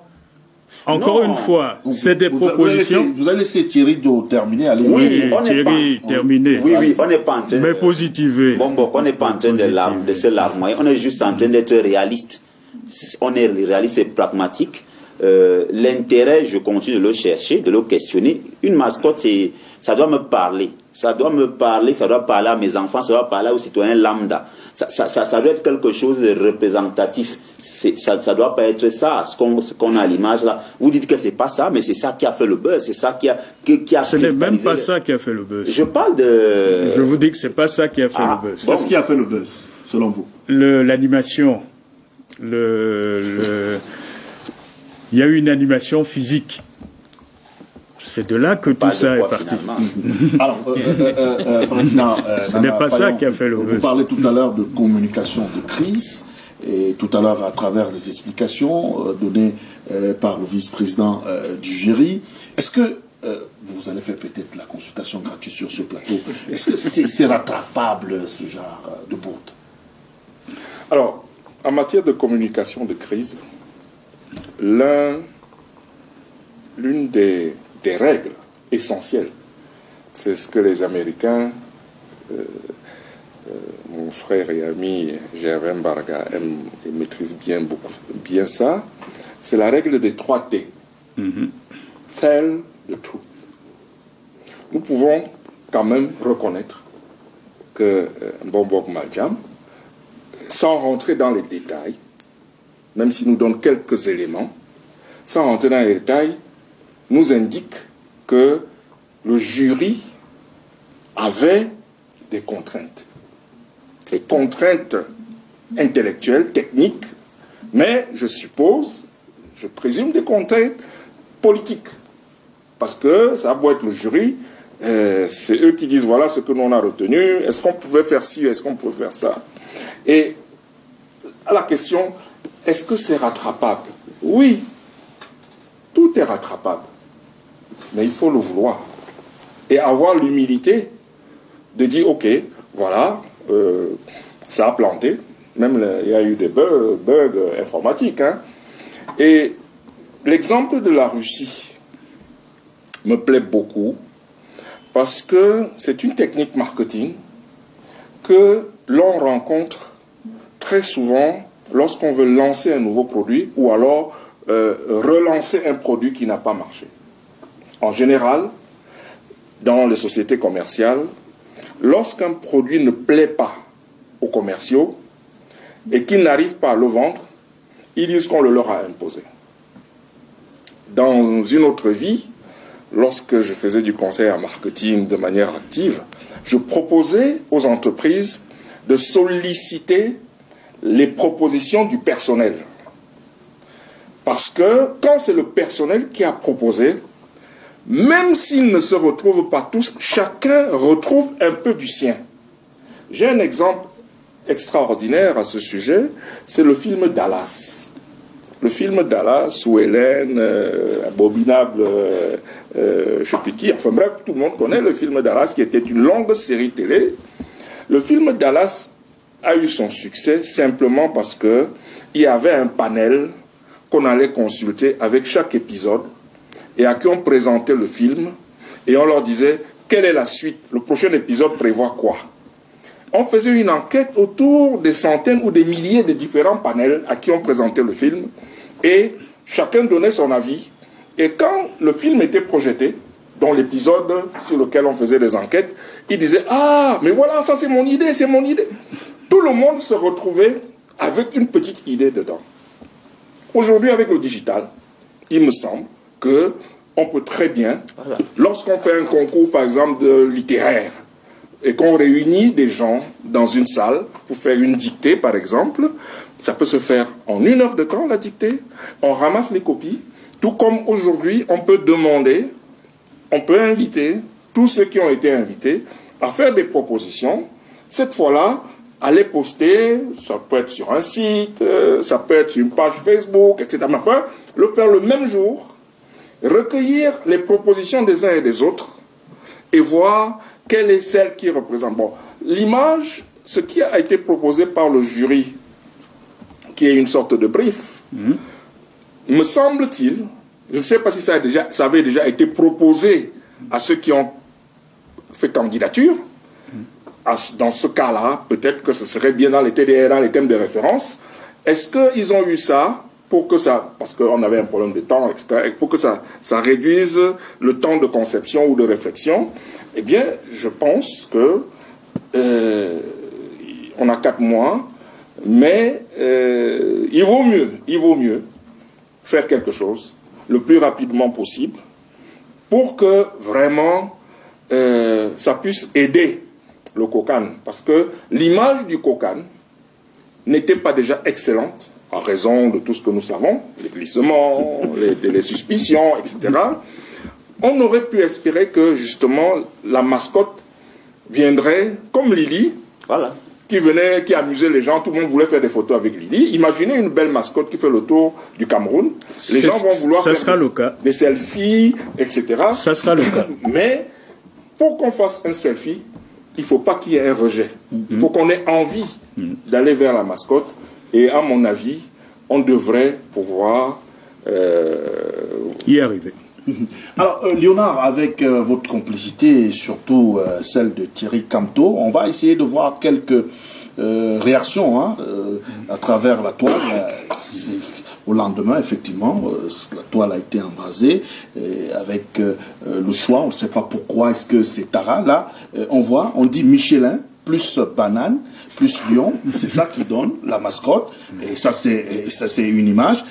Encore une fois, c'est des propositions. Vous allez laisser Thierry terminer. Allez. Oui, Thierry, terminer. Oui, on n'est pas en train mais positiver. On n'est pas en train de se larmoyer. On est juste en train d'être réaliste. On est réaliste et pragmatique. L'intérêt, je continue de le chercher, de le questionner. Une mascotte, ça doit me parler. Ça doit me parler, ça doit parler à mes enfants, ça doit parler aux citoyens lambda. Ça doit être quelque chose de représentatif. Ça ne doit pas être ça, ce qu'on a à l'image là. Vous dites que c'est pas ça, mais c'est ça qui a fait le buzz, c'est ça qui a Ce n'est même pas ça qui a fait le buzz. Je parle de... Je vous dis que c'est pas ça qui a fait le buzz. Qu'est-ce qui a fait le buzz, selon vous? L'animation. Il y a eu une animation physique. C'est de là que tout ça est parti. Alors, Ferdinand, ce n'est pas ça qui a fait le buzz. Vous parlez tout à l'heure de communication de crise, et tout à l'heure à travers les explications données par le vice-président du jury. Est-ce que vous allez faire peut-être la consultation gratuite sur ce plateau? Est-ce que c'est rattrapable, ce genre de bourde? Alors, en matière de communication de crise, l'une des règles essentielles, c'est ce que les Américains, mon frère et ami Gervais Mbarga aime et maîtrise bien ça, c'est la règle des 3 T. Tell the truth. Nous pouvons quand même reconnaître que Mbombo Maljam, sans rentrer dans les détails, même s'il nous donne quelques éléments, sans rentrer dans les détails, nous indique que le jury avait des contraintes. Des contraintes intellectuelles, techniques, mais je présume des contraintes politiques. Parce que ça va être le jury, c'est eux qui disent voilà ce que nous on a retenu, est-ce qu'on pouvait faire ci, est-ce qu'on pouvait faire ça. Et à la question, est-ce que c'est rattrapable? Oui, tout est rattrapable. Mais il faut le vouloir. Et avoir l'humilité de dire, ok, voilà, ça a planté. Même il y a eu des bugs informatiques. Hein. Et l'exemple de la Russie me plaît beaucoup parce que c'est une technique marketing que l'on rencontre très souvent lorsqu'on veut lancer un nouveau produit ou alors relancer un produit qui n'a pas marché. En général, dans les sociétés commerciales, lorsqu'un produit ne plaît pas aux commerciaux et qu'ils n'arrivent pas à le vendre, ils disent qu'on le leur a imposé. Dans une autre vie, lorsque je faisais du conseil en marketing de manière active, je proposais aux entreprises de solliciter les propositions du personnel. Parce que quand c'est le personnel qui a proposé, même s'ils ne se retrouvent pas tous, chacun retrouve un peu du sien. J'ai un exemple extraordinaire à ce sujet, c'est le film Dallas. Le film Dallas, où Hélène, abominable, je ne sais plus qui, enfin bref, tout le monde connaît le film Dallas, qui était une longue série télé. Le film Dallas a eu son succès simplement parce que il y avait un panel qu'on allait consulter avec chaque épisode et à qui on présentait le film et on leur disait quelle est la suite, le prochain épisode prévoit quoi. On faisait une enquête autour des centaines ou des milliers de différents panels à qui on présentait le film et chacun donnait son avis. Et quand le film était projeté, dans l'épisode sur lequel on faisait des enquêtes, il disait « Ah, mais voilà, ça c'est mon idée, c'est mon idée ». Tout le monde se retrouvait avec une petite idée dedans. Aujourd'hui, avec le digital, il me semble qu'on peut très bien, lorsqu'on fait un concours, par exemple, de littéraire, et qu'on réunit des gens dans une salle pour faire une dictée, par exemple, ça peut se faire en 1 heure de temps, la dictée. On ramasse les copies. Tout comme aujourd'hui, on peut demander, on peut inviter tous ceux qui ont été invités à faire des propositions. Cette fois-là, à les poster, ça peut être sur un site, ça peut être sur une page Facebook, etc. Mais enfin, le faire le même jour, recueillir les propositions des uns et des autres et voir quelle est celle qui représente. Bon, l'image, ce qui a été proposé par le jury, qui est une sorte de brief, me semble-t-il, je ne sais pas si ça avait déjà été proposé à ceux qui ont fait candidature. Dans ce cas-là, peut-être que ce serait bien dans les TDR, les thèmes de référence. Est-ce qu'ils ont eu ça pour que ça, parce qu'on avait un problème de temps, etc., pour que ça réduise le temps de conception ou de réflexion? Eh bien, je pense que on a 4 mois, mais il vaut mieux faire quelque chose le plus rapidement possible pour que vraiment ça puisse aider le COCAN. Parce que l'image du COCAN n'était pas déjà excellente en raison de tout ce que nous savons, les glissements, les suspicions, etc. On aurait pu espérer que justement la mascotte viendrait comme Lily, voilà, qui amusait les gens, tout le monde voulait faire des photos avec Lily. Imaginez une belle mascotte qui fait le tour du Cameroun. Les gens vont vouloir faire des selfies, etc. Ça sera le cas. Mais pour qu'on fasse un selfie, il ne faut pas qu'il y ait un rejet. Il faut qu'on ait envie d'aller vers la mascotte. Et à mon avis, on devrait pouvoir y arriver. Alors, Léonard, avec votre complicité et surtout celle de Thierry Camteau, on va essayer de voir quelques réactions à travers la toile. Au lendemain, effectivement, la toile a été embrasée avec le choix. On ne sait pas pourquoi est-ce que c'est Tara. Là, on dit Michelin plus banane, plus lion, c'est ça qui donne la mascotte, et ça c'est une image.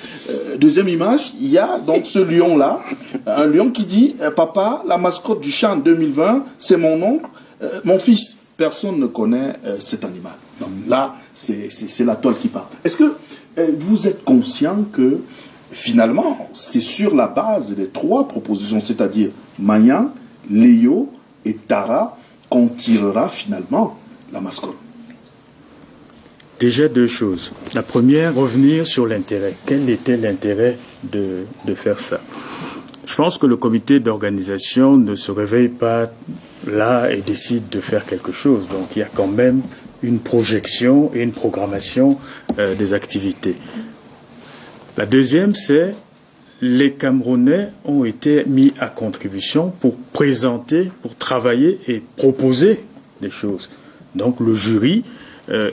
Deuxième image, il y a donc ce lion-là, un lion qui dit « Papa, la mascotte du Chan 2020, c'est mon oncle, mon fils. » Personne ne connaît cet animal. Donc là, c'est la toile qui parle. Est-ce que vous êtes conscient que finalement, c'est sur la base des 3 propositions, c'est-à-dire Manya, Léo et Tara, qu'on tirera finalement la mascotte? Déjà 2 choses. La première, revenir sur l'intérêt. Quel était l'intérêt de faire ça? Je pense que le comité d'organisation ne se réveille pas là et décide de faire quelque chose. Donc il y a quand même une projection et une programmation des activités. La deuxième, c'est les Camerounais ont été mis à contribution pour présenter, pour travailler et proposer des choses. Donc le jury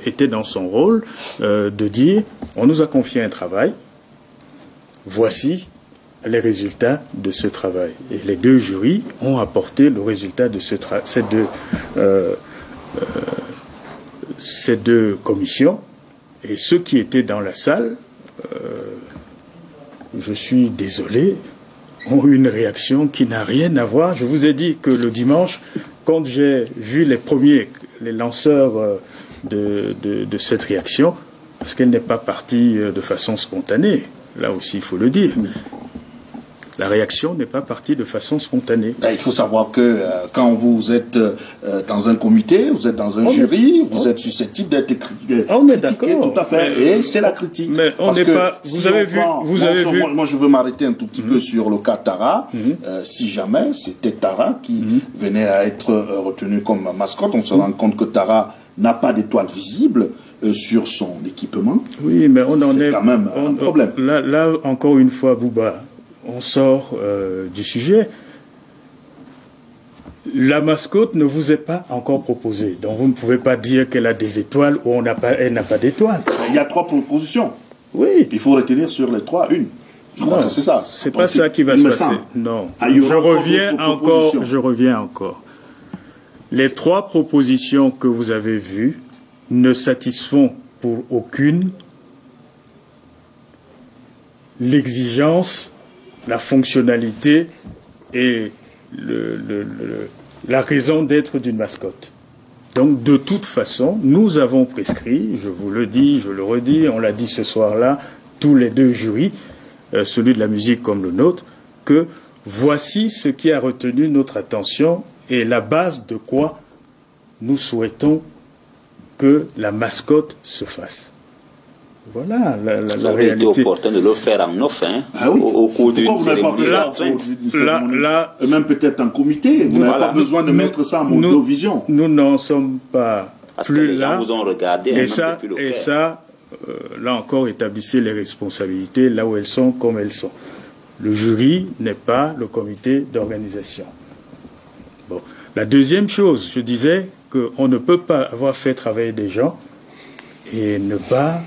était dans son rôle de dire on nous a confié un travail, voici les résultats de ce travail. Et les 2 jurys ont apporté le résultat de ces deux commissions. Et ceux qui étaient dans la salle, je suis désolé, ont eu une réaction qui n'a rien à voir. Je vous ai dit que le dimanche, quand j'ai vu les lanceurs de cette réaction, parce qu'elle n'est pas partie de façon spontanée, là aussi il faut le dire. La réaction n'est pas partie de façon spontanée. Il faut savoir que quand vous êtes dans un comité, vous êtes dans un jury, vous êtes susceptible d'être critiqué. On est d'accord. Tout à fait. Et c'est la critique. Mais on n'est pas. Vous avez vu. Moi, je veux m'arrêter un tout petit peu sur le cas Tara. Si jamais c'était Tara qui venait à être retenu comme mascotte, on se rend compte que Tara n'a pas d'étoile visible. sur son équipement. Oui, mais on en est quand même un problème. Là, encore une fois, Bouba, on sort du sujet. La mascotte ne vous est pas encore proposée. Donc vous ne pouvez pas dire qu'elle a des étoiles ou elle n'a pas d'étoiles. Il y a 3 propositions. Oui. Il faut retenir sur les 3 une. Je crois que c'est ça. C'est pas ça qui va se passer. Non. Je reviens encore. Les 3 propositions que vous avez vues ne satisfont pour aucune l'exigence, la fonctionnalité et la raison d'être d'une mascotte. Donc, de toute façon, nous avons prescrit, je vous le dis, je le redis, on l'a dit ce soir-là, tous les 2 jurys, celui de la musique comme le nôtre, que voici ce qui a retenu notre attention et la base de quoi nous souhaitons que la mascotte se fasse. Voilà la réalité. Été opportun de le faire en off, hein, au cours d'une cérémonie restreinte. Même peut-être en comité. Vous n'avez pas besoin de mettre ça en Mondovision. Nous n'en sommes pas parce plus que les là. gens vous ont regardé, Et ça, là encore, établissez les responsabilités là où elles sont, comme elles sont. Le jury n'est pas le comité d'organisation. Bon. La deuxième chose, je disais qu'on ne peut pas avoir fait travailler des gens et ne pas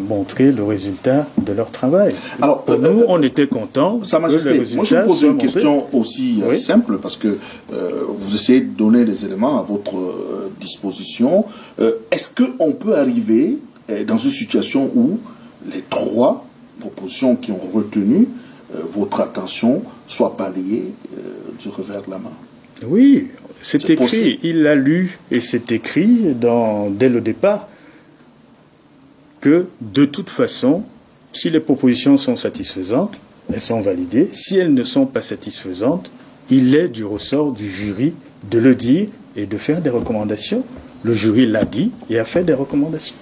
montrer le résultat de leur travail. Alors, nous, on était contents. Sa Majesté, moi je vous pose une question aussi simple, parce que vous essayez de donner des éléments à votre disposition. Est-ce qu'on peut arriver dans une situation où les 3 propositions qui ont retenu votre attention soient balayées du revers de la main? Oui, c'est écrit. Possible. Il l'a lu et c'est écrit dès le départ que, de toute façon, si les propositions sont satisfaisantes, elles sont validées. Si elles ne sont pas satisfaisantes, il est du ressort du jury de le dire et de faire des recommandations. Le jury l'a dit et a fait des recommandations.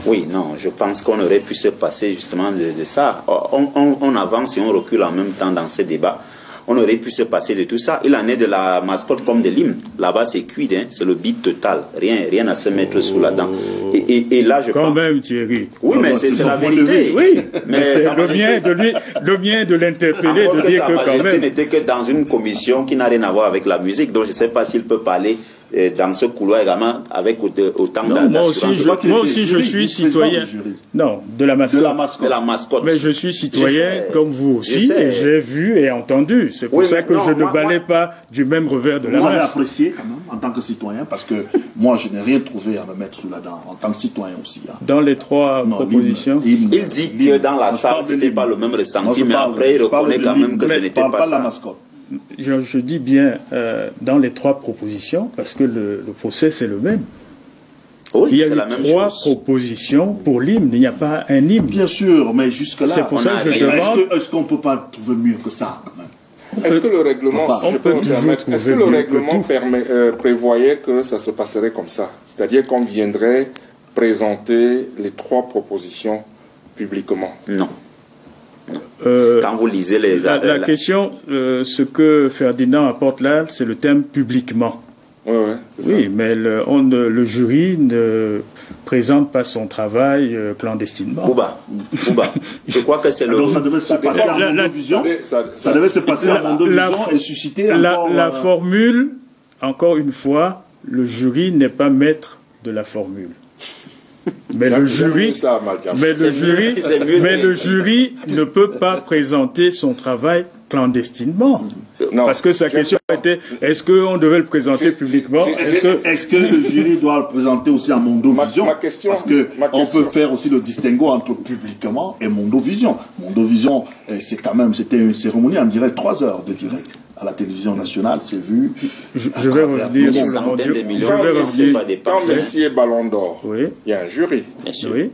Oui, non, je pense qu'on aurait pu se passer justement de ça. On avance et on recule en même temps dans ce débat. On aurait pu se passer de tout ça. Il en est de la mascotte comme de l'hymne. Là-bas, c'est cuit, hein. C'est le beat total. Rien à se mettre sous la dent. Et là, je Quand pense... même, Thierry. Oui, mais c'est la vérité. Oui, mais c'est le mien de l'interpeller, de dire que quand même... n'était que dans une commission qui n'a rien à voir avec la musique. Donc, je ne sais pas s'il peut parler dans ce couloir également avec autant d'assurance. Moi aussi, je suis citoyen. Non, de la mascotte. Mais je suis citoyen comme vous aussi, et j'ai vu et entendu. C'est pour ça que je ne balaie pas du même revers de la main. Vous avez apprécié quand même, en tant que citoyen, parce que moi, je n'ai rien trouvé à me mettre sous la dent, en tant que citoyen aussi. Hein. Dans les 3 propositions. Il dit que dans la salle, ce n'était pas le même ressenti, mais après, il reconnaît quand même que ce n'était pas ça. Je dis bien dans les 3 propositions, parce que le procès, c'est le même. Oui, il y a eu 3 propositions pour l'hymne, il n'y a pas un hymne. Bien sûr, mais jusque-là, c'est pour ça que je demande... Est-ce qu'on ne peut pas trouver mieux que ça quand même? Est-ce que le règlement, prévoyait que ça se passerait comme ça? C'est-à-dire qu'on viendrait présenter les 3 propositions publiquement? Non. Quand vous lisez la question, ce que Ferdinand apporte là, c'est le terme publiquement. Oui, ça. Mais le jury ne présente pas son travail clandestinement. Bouba, je crois que c'est le... Alors ça devait se passer à Mondovision. Ça devait se passer à Mondovision et susciter encore... La formule, encore une fois, le jury n'est pas maître de la formule. Mais le jury ne peut pas présenter son travail clandestinement. Non, parce que sa question était, est-ce qu'on devait le présenter publiquement? Est-ce que le jury doit le présenter aussi en Mondovision? Parce qu'on peut faire aussi le distinguo entre publiquement et Mondovision. Mondovision, c'était une cérémonie en direct, 3 heures de direct. À la télévision nationale, c'est vu. Je vais revenir sur le mondial. Quand Messi est Ballon d'Or, il y a un jury. Oui.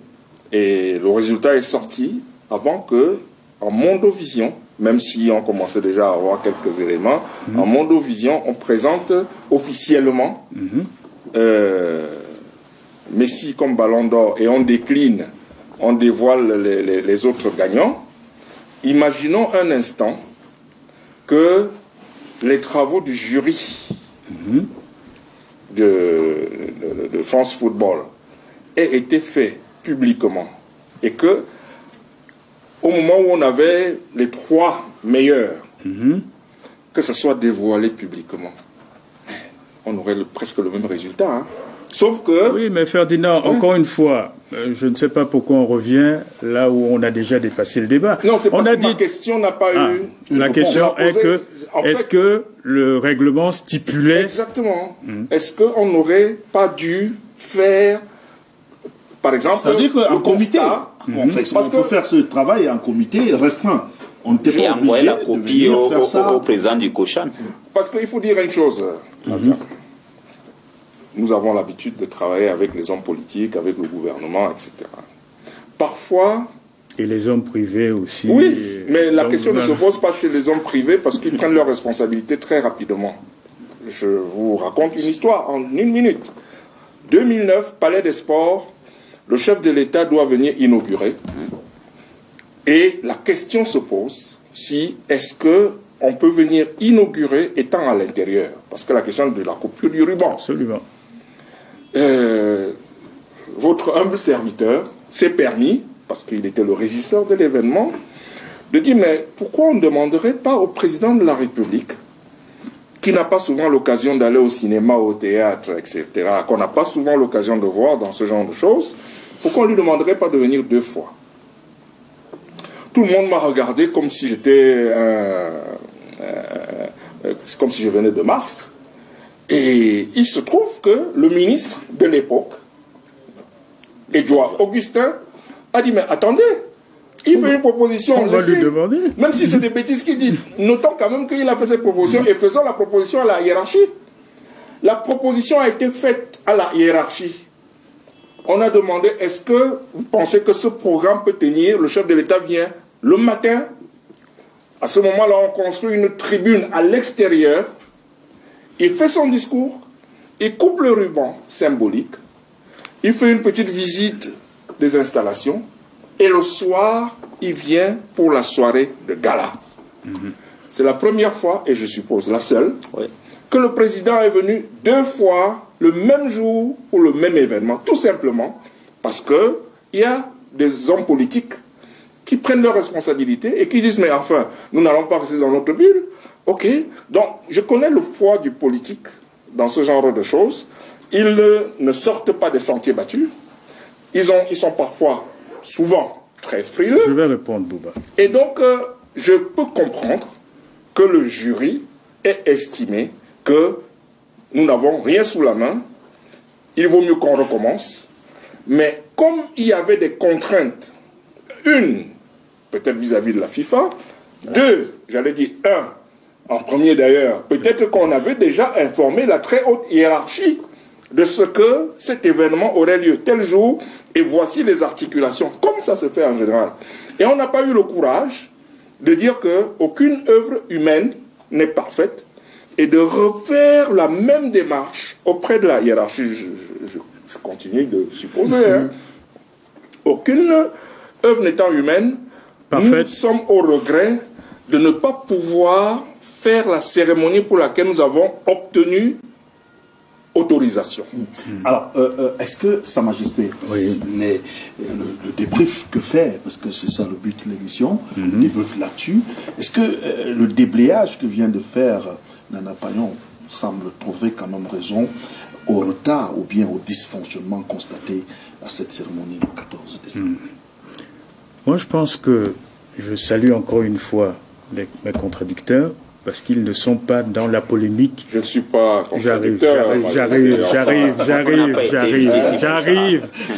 Et le résultat est sorti avant que, en Mondovision, même si on commençait déjà à avoir quelques éléments, en Mondovision, on présente officiellement Messi comme Ballon d'Or et on décline, on dévoile les autres gagnants. Imaginons un instant que les travaux du jury de France Football ait été fait publiquement et que, au moment où on avait les 3 meilleurs, que ce soit dévoilé publiquement, on aurait presque le même résultat. Hein. Sauf que... Oui, mais Ferdinand, encore une fois, je ne sais pas pourquoi on revient là où on a déjà dépassé le débat. Non, c'est parce que ma question n'a pas eu... La question est que, est-ce que le règlement stipulait... Exactement. Est-ce qu'on n'aurait pas dû faire, par exemple, c'est-à-dire qu'en comité, on peut faire ce travail en comité restreint. On n'était pas obligé la copie au président du COCHAN. Parce qu'il faut dire une chose, nous avons l'habitude de travailler avec les hommes politiques, avec le gouvernement, etc. Parfois... Et les hommes privés aussi. Oui, mais la question ne se pose pas chez les hommes privés parce qu'ils prennent leurs responsabilités très rapidement. Je vous raconte une histoire en 1 minute. 2009, Palais des Sports, le chef de l'État doit venir inaugurer. Et la question se pose si est-ce qu'on peut venir inaugurer étant à l'intérieur. Parce que la question de la coupure du ruban. Absolument. Votre humble serviteur s'est permis, parce qu'il était le régisseur de l'événement, de dire, mais pourquoi on ne demanderait pas au président de la République, qui n'a pas souvent l'occasion d'aller au cinéma, au théâtre, etc., qu'on n'a pas souvent l'occasion de voir dans ce genre de choses, pourquoi on ne lui demanderait pas de venir 2 fois? Tout le monde m'a regardé comme si j'étais comme si je venais de Mars. Et il se trouve que le ministre de l'époque, Édouard Augustin, a dit, mais attendez, il fait une proposition, on va lui demander. Même si c'est des bêtises qu'il dit, notons quand même qu'il a fait cette proposition et faisons la proposition à la hiérarchie. La proposition a été faite à la hiérarchie. On a demandé, est-ce que vous pensez que ce programme peut tenir? Le chef de l'État vient le matin. À ce moment-là, on construit une tribune à l'extérieur. Il fait son discours, il coupe le ruban symbolique, il fait une petite visite des installations, et le soir, il vient pour la soirée de gala. C'est la première fois, et je suppose la seule, que le président est venu 2 fois le même jour pour le même événement, tout simplement parce qu'il y a des hommes politiques qui prennent leurs responsabilités et qui disent, mais enfin, nous n'allons pas rester dans notre bulle. Ok, donc je connais le poids du politique dans ce genre de choses. Ils ne sortent pas des sentiers battus. Ils sont parfois, souvent, très frileux. Je vais répondre, Bouba. Et donc, je peux comprendre que le jury ait estimé que nous n'avons rien sous la main. Il vaut mieux qu'on recommence. Mais comme il y avait des contraintes, une, peut-être vis-à-vis de la FIFA, 2, j'allais dire 1, en premier d'ailleurs, peut-être qu'on avait déjà informé la très haute hiérarchie de ce que cet événement aurait lieu tel jour, et voici les articulations, comme ça se fait en général. Et on n'a pas eu le courage de dire qu'aucune œuvre humaine n'est parfaite, et de refaire la même démarche auprès de la hiérarchie. Je continue de supposer. Aucune œuvre n'étant humaine, nous sommes au regret de ne pas pouvoir faire la cérémonie pour laquelle nous avons obtenu autorisation. Alors, est-ce que Sa Majesté, le débrief que fait, parce que c'est ça le but de l'émission, le débrief là-dessus, est-ce que le déblayage que vient de faire Nana Payon semble trouver quand même raison au retard ou bien au dysfonctionnement constaté à cette cérémonie le 14 décembre? Moi, je pense que je salue encore une fois mes contradicteurs, parce qu'ils ne sont pas dans la polémique. Je ne suis pas contradicteur. J'arrive.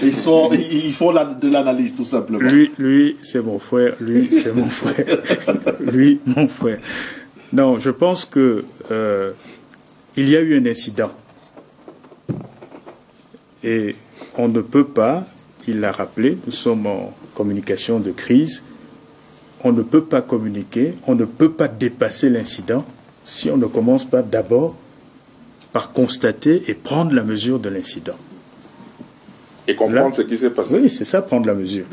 Ils font de l'analyse, tout simplement. Lui, c'est mon frère. Lui, c'est mon frère. Lui, mon frère. Non, je pense que il y a eu un incident. Et on ne peut pas, il l'a rappelé, nous sommes en communication de crise, on ne peut pas communiquer, on ne peut pas dépasser l'incident si on ne commence pas d'abord par constater et prendre la mesure de l'incident. Et comprendre ce qui s'est passé. Oui, c'est ça, prendre la mesure.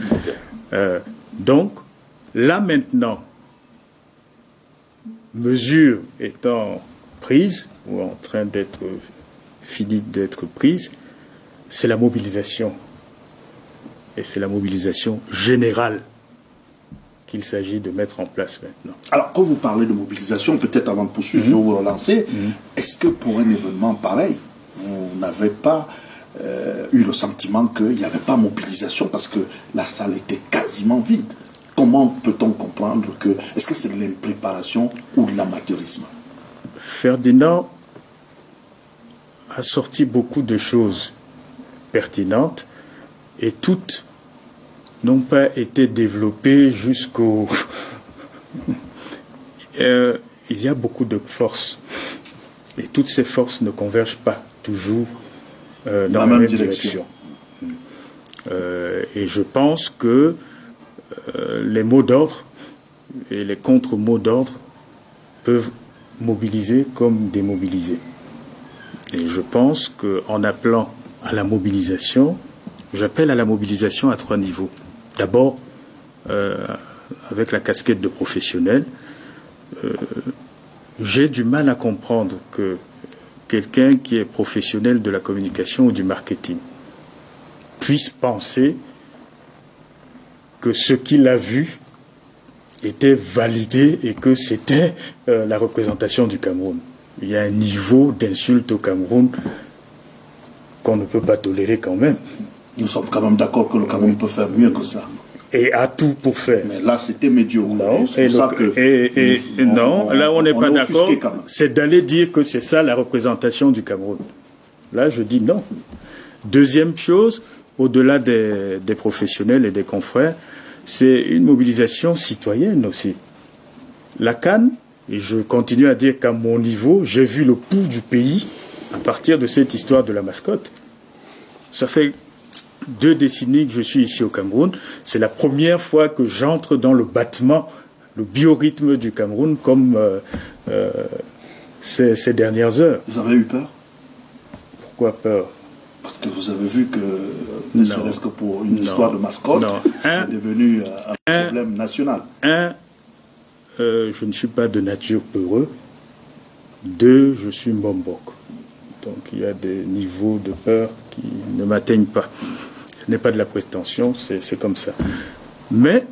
Okay. Donc, là maintenant, mesure étant prise, ou en train d'être finie d'être prise, c'est la mobilisation Et c'est la mobilisation générale qu'il s'agit de mettre en place maintenant. Alors, quand vous parlez de mobilisation, peut-être avant de poursuivre, je vais vous relancer, est-ce que pour un événement pareil, vous n'avez pas eu le sentiment qu'il n'y avait pas mobilisation parce que la salle était quasiment vide? Comment peut-on comprendre que... Est-ce que c'est de l'impréparation ou de l'amateurisme? Ferdinand a sorti beaucoup de choses pertinentes et toutes n'ont pas été développées jusqu'au... il y a beaucoup de forces et toutes ces forces ne convergent pas toujours dans la même direction. Et je pense que les mots d'ordre et les contre-mots d'ordre peuvent mobiliser comme démobiliser. Et je pense qu'en appelant à la mobilisation, j'appelle à la mobilisation à 3 niveaux. D'abord, avec la casquette de professionnel, j'ai du mal à comprendre que quelqu'un qui est professionnel de la communication ou du marketing puisse penser que ce qu'il a vu était validé et que c'était la représentation du Cameroun. Il y a un niveau d'insulte au Cameroun qu'on ne peut pas tolérer quand même. Nous sommes quand même d'accord que le Cameroun peut faire mieux que ça. Et a tout pour faire. Mais là, c'était médiocre. Non, là on n'est pas d'accord. C'est d'aller dire que c'est ça la représentation du Cameroun. Là, je dis non. Deuxième chose, au-delà des professionnels et des confrères, c'est une mobilisation citoyenne aussi. La CAN, et je continue à dire qu'à mon niveau, j'ai vu le pouls du pays à partir de cette histoire de la mascotte. Ça fait 2 décennies que je suis ici au Cameroun. C'est la première fois que j'entre dans le battement, le biorhythme du Cameroun comme ces dernières heures. Vous avez eu peur? Pourquoi peur? Parce que vous avez vu que, ne serait-ce que pour une histoire de mascotte, c'est devenu un problème national. Je ne suis pas de nature peureux. 2, je suis Mbombok. Donc il y a des niveaux de peur qui ne m'atteignent pas. Ce n'est pas de la prétention, c'est comme ça. Mais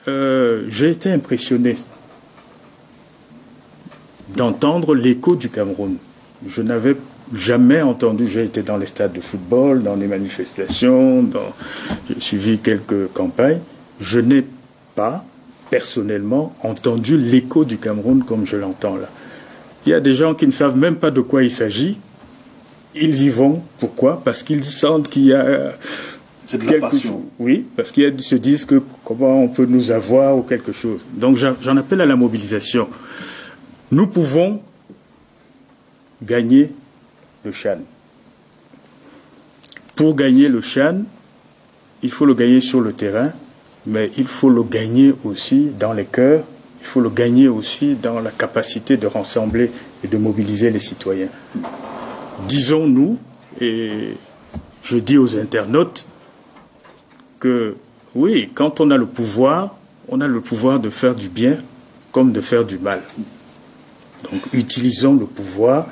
j'ai été impressionné d'entendre l'écho du Cameroun. Je n'avais jamais entendu, j'ai été dans les stades de football, dans les manifestations, j'ai suivi quelques campagnes. Je n'ai pas, personnellement, entendu l'écho du Cameroun comme je l'entends là. Il y a des gens qui ne savent même pas de quoi il s'agit. Ils y vont. Pourquoi? Parce qu'ils sentent qu'il y a... C'est de la passion. Oui, parce qu'ils se disent que comment on peut nous avoir ou quelque chose. Donc j'en appelle à la mobilisation. Nous pouvons gagner le CHAN. Pour gagner le CHAN, il faut le gagner sur le terrain, mais il faut le gagner aussi dans les cœurs, il faut le gagner aussi dans la capacité de rassembler et de mobiliser les citoyens. Disons-nous, et je dis aux internautes, que oui, quand on a le pouvoir de faire du bien comme de faire du mal. Donc utilisons le pouvoir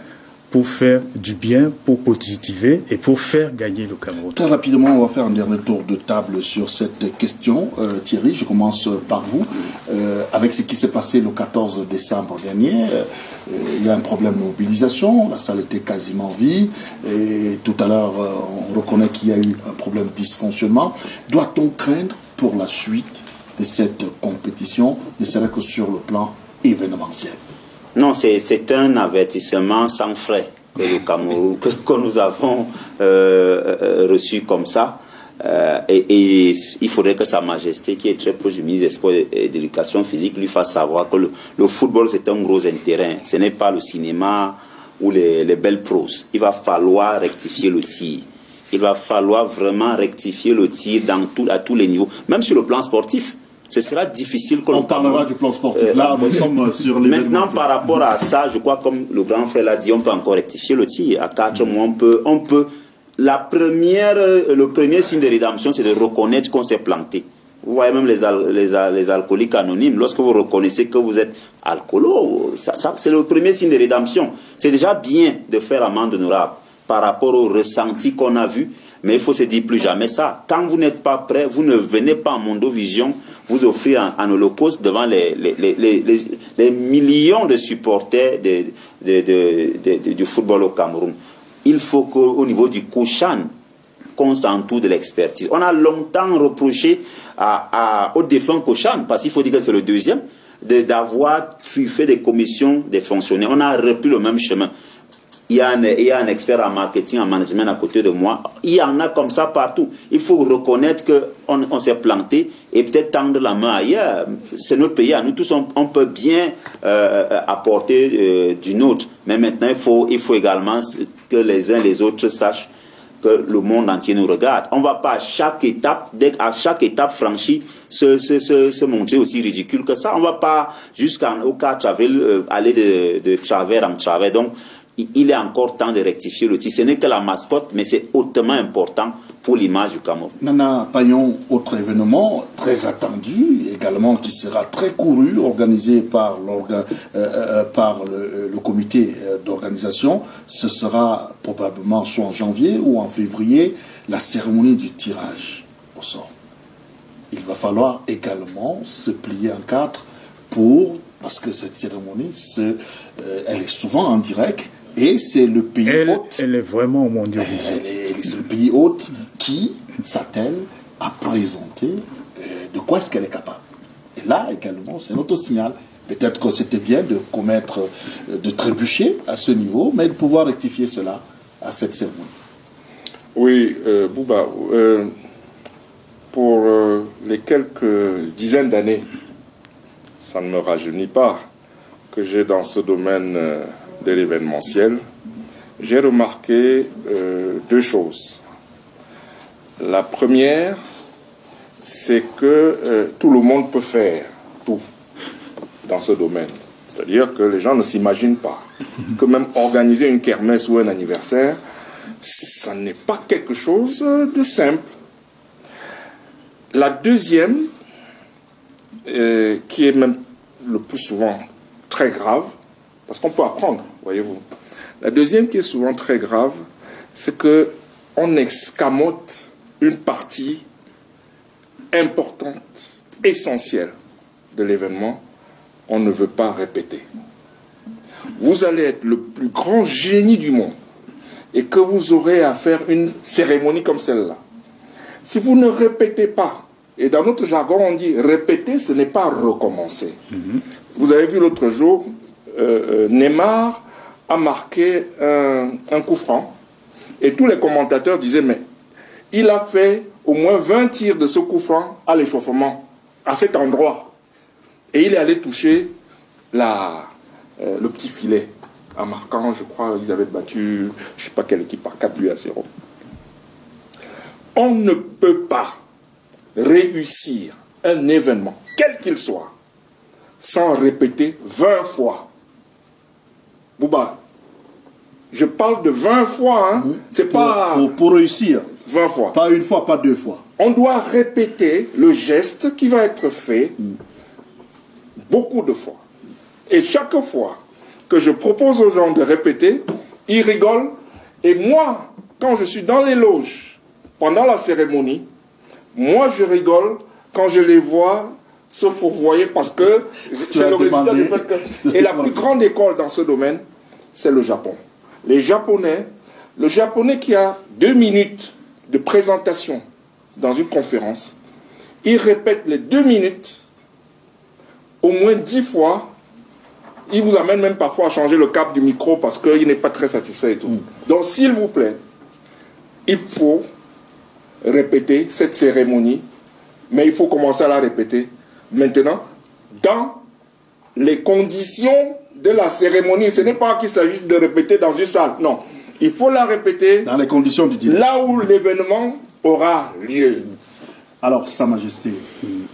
pour faire du bien, pour positiver et pour faire gagner le Cameroun. Très rapidement, on va faire un dernier tour de table sur cette question. Thierry, je commence par vous. Avec ce qui s'est passé le 14 décembre dernier, il y a un problème de mobilisation, la salle était quasiment vide, et tout à l'heure, on reconnaît qu'il y a eu un problème de dysfonctionnement. Doit-on craindre pour la suite de cette compétition, ne serait-ce que sur le plan événementiel? Non, c'est un avertissement sans frais que le Cameroun, que nous avons reçu comme ça. Et il faudrait que Sa Majesté, qui est très proche du ministre des Sports et de l'Éducation physique, lui fasse savoir que le football, c'est un gros intérêt. Ce n'est pas le cinéma ou les belles proses. Il va falloir rectifier le tir. Il va falloir vraiment rectifier le tir à tous les niveaux, même sur le plan sportif. Ce sera difficile que on parlera du plan sportif. Là, nous sommes sur les... Maintenant, par rapport à ça, je crois, comme le grand frère l'a dit, on peut encore rectifier le tir. À 4 mois, on peut. Le premier signe de rédemption, c'est de reconnaître qu'on s'est planté. Vous voyez même les alcooliques anonymes, lorsque vous reconnaissez que vous êtes alcoolo, c'est le premier signe de rédemption. C'est déjà bien de faire amende honorable par rapport au ressenti qu'on a vu. Mais il faut se dire plus jamais ça. Quand vous n'êtes pas prêt, vous ne venez pas en Mondovision vous offrir en holocauste devant les millions de supporters du football au Cameroun. Il faut qu'au niveau du Kouchan, qu'on s'entoure de l'expertise. On a longtemps reproché au défunt Kouchan, parce qu'il faut dire que c'est le deuxième, d'avoir truffé des commissions des fonctionnaires. On a repris le même chemin. Il y a un expert en marketing, en management à côté de moi. Il y en a comme ça partout. Il faut reconnaître qu'on s'est planté et peut-être tendre la main ailleurs. C'est notre pays. À nous tous, on peut bien apporter du nôtre. Mais maintenant, il faut également que les uns et les autres sachent que le monde entier nous regarde. On ne va pas à chaque étape franchie, se montrer aussi ridicule que ça. On ne va pas jusqu'au cas aller de travers en travers. Donc, il est encore temps de rectifier le tir. Ce n'est que la mascotte, mais c'est hautement important pour l'image du Cameroun. Nana Payon, autre événement très attendu, également qui sera très couru, organisé par le comité d'organisation. Ce sera probablement soit en janvier ou en février, la cérémonie du tirage au sort. Il va falloir également se plier en quatre parce que cette cérémonie, elle est souvent en direct. Et c'est le pays hôte. Elle est vraiment au Mondovision. C'est le pays hôte qui s'attelle à présenter de quoi est-ce qu'elle est capable. Et là également, c'est notre signal. Peut-être que c'était bien de trébucher à ce niveau, mais de pouvoir rectifier cela à cette cérémonie. Oui, Bouba, pour les quelques dizaines d'années, ça ne me rajeunit pas, que j'ai dans ce domaine de l'événementiel, j'ai remarqué deux choses. La première, c'est que tout le monde peut faire tout dans ce domaine. C'est-à-dire que les gens ne s'imaginent pas que même organiser une kermesse ou un anniversaire, ça n'est pas quelque chose de simple. La deuxième, qui est même le plus souvent très grave, parce qu'on peut apprendre, voyez-vous. La deuxième qui est souvent très grave, c'est qu'on escamote une partie importante, essentielle de l'événement. On ne veut pas répéter. Vous allez être le plus grand génie du monde et que vous aurez à faire une cérémonie comme celle-là. Si vous ne répétez pas, et dans notre jargon on dit répéter, ce n'est pas recommencer. Vous avez vu l'autre jour, Neymar a marqué un coup franc et tous les commentateurs disaient mais il a fait au moins 20 tirs de ce coup franc à l'échauffement, à cet endroit. Et il est allé toucher le petit filet en marquant, je crois, ils avaient battu, je ne sais pas quelle équipe, par 4-0. On ne peut pas réussir un événement, quel qu'il soit, sans répéter 20 fois. Bouba, je parle de 20 fois, hein. C'est pas... Pour réussir. 20 fois. Pas une fois, pas deux fois. On doit répéter le geste qui va être fait beaucoup de fois. Et chaque fois que je propose aux gens de répéter, ils rigolent. Et moi, quand je suis dans les loges, pendant la cérémonie, moi je rigole quand je les vois se fourvoyer parce que c'est le résultat du fait que... Et la plus grande école dans ce domaine, c'est le Japon. Les Japonais, le Japonais qui a 2 minutes de présentation dans une conférence, il répète les 2 minutes au moins 10 fois. Il vous amène même parfois à changer le cap du micro parce qu'il n'est pas très satisfait et tout. Donc s'il vous plaît, il faut répéter cette cérémonie, mais il faut commencer à la répéter maintenant dans les conditions de la cérémonie. Ce n'est pas qu'il s'agisse de répéter dans une salle, non. Il faut la répéter dans les conditions du dimanche, là où l'événement aura lieu. Alors, Sa Majesté,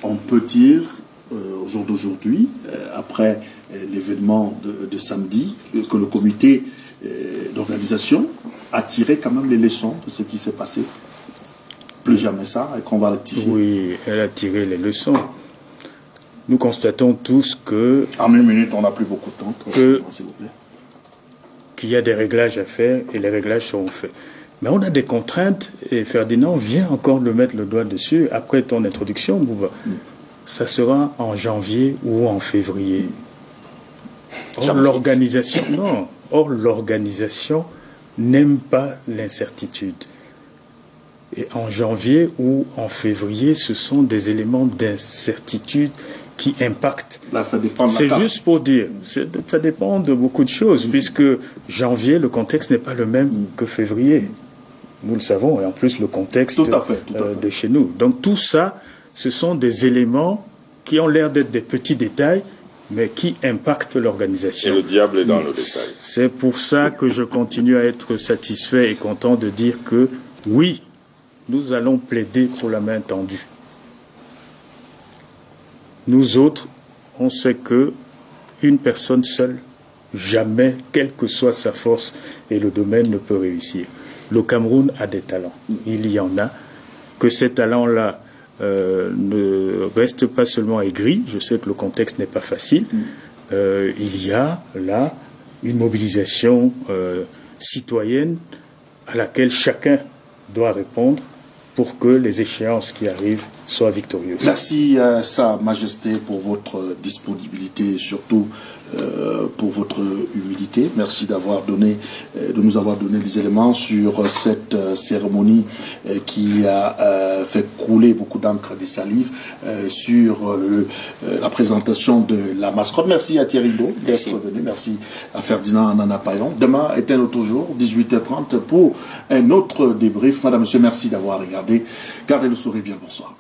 on peut dire, au jour d'aujourd'hui, après l'événement de samedi, que le comité d'organisation a tiré quand même les leçons de ce qui s'est passé. Plus jamais ça, et qu'on va rectifier. Oui, elle a tiré les leçons. Nous constatons tous que... En 1 minute, on n'a plus beaucoup de temps. S'il y a des réglages à faire, et les réglages seront faits. Mais on a des contraintes, et Ferdinand vient encore de mettre le doigt dessus, après ton introduction, Bouba. Ça sera en janvier ou en février. Or, l'organisation n'aime pas l'incertitude. Et en janvier ou en février, ce sont des éléments d'incertitude qui impactent. Là, ça dépend de la C'est CAF. juste pour dire, ça dépend de beaucoup de choses, puisque janvier, le contexte n'est pas le même que février. Nous le savons, et en plus le contexte Tout à fait. de chez nous. Donc tout ça, ce sont des éléments qui ont l'air d'être des petits détails, mais qui impactent Et l'organisation. le diable est dans le détail. C'est pour ça que je continue à être satisfait et content de dire que oui, nous allons plaider pour la main tendue. Nous autres, on sait que une personne seule, jamais, quelle que soit sa force et le domaine, ne peut réussir. Le Cameroun a des talents. Il y en a. Que ces talents-là ne restent pas seulement aigris. Je sais que le contexte n'est pas facile. Il y a là une mobilisation citoyenne à laquelle chacun doit répondre pour que les échéances qui arrivent soient victorieuses. Merci, Sa Majesté, pour votre disponibilité et surtout pour votre humilité. Merci de nous avoir donné des éléments sur cette cérémonie qui a fait couler beaucoup d'encre et de salive sur la présentation de la mascotte. Merci à Thierry Do d'être venu. Merci à Ferdinand Nana Payon. Demain est un autre jour, 18h30, pour un autre débrief. Madame, Monsieur, merci d'avoir regardé. Gardez le sourire bien. Bonsoir.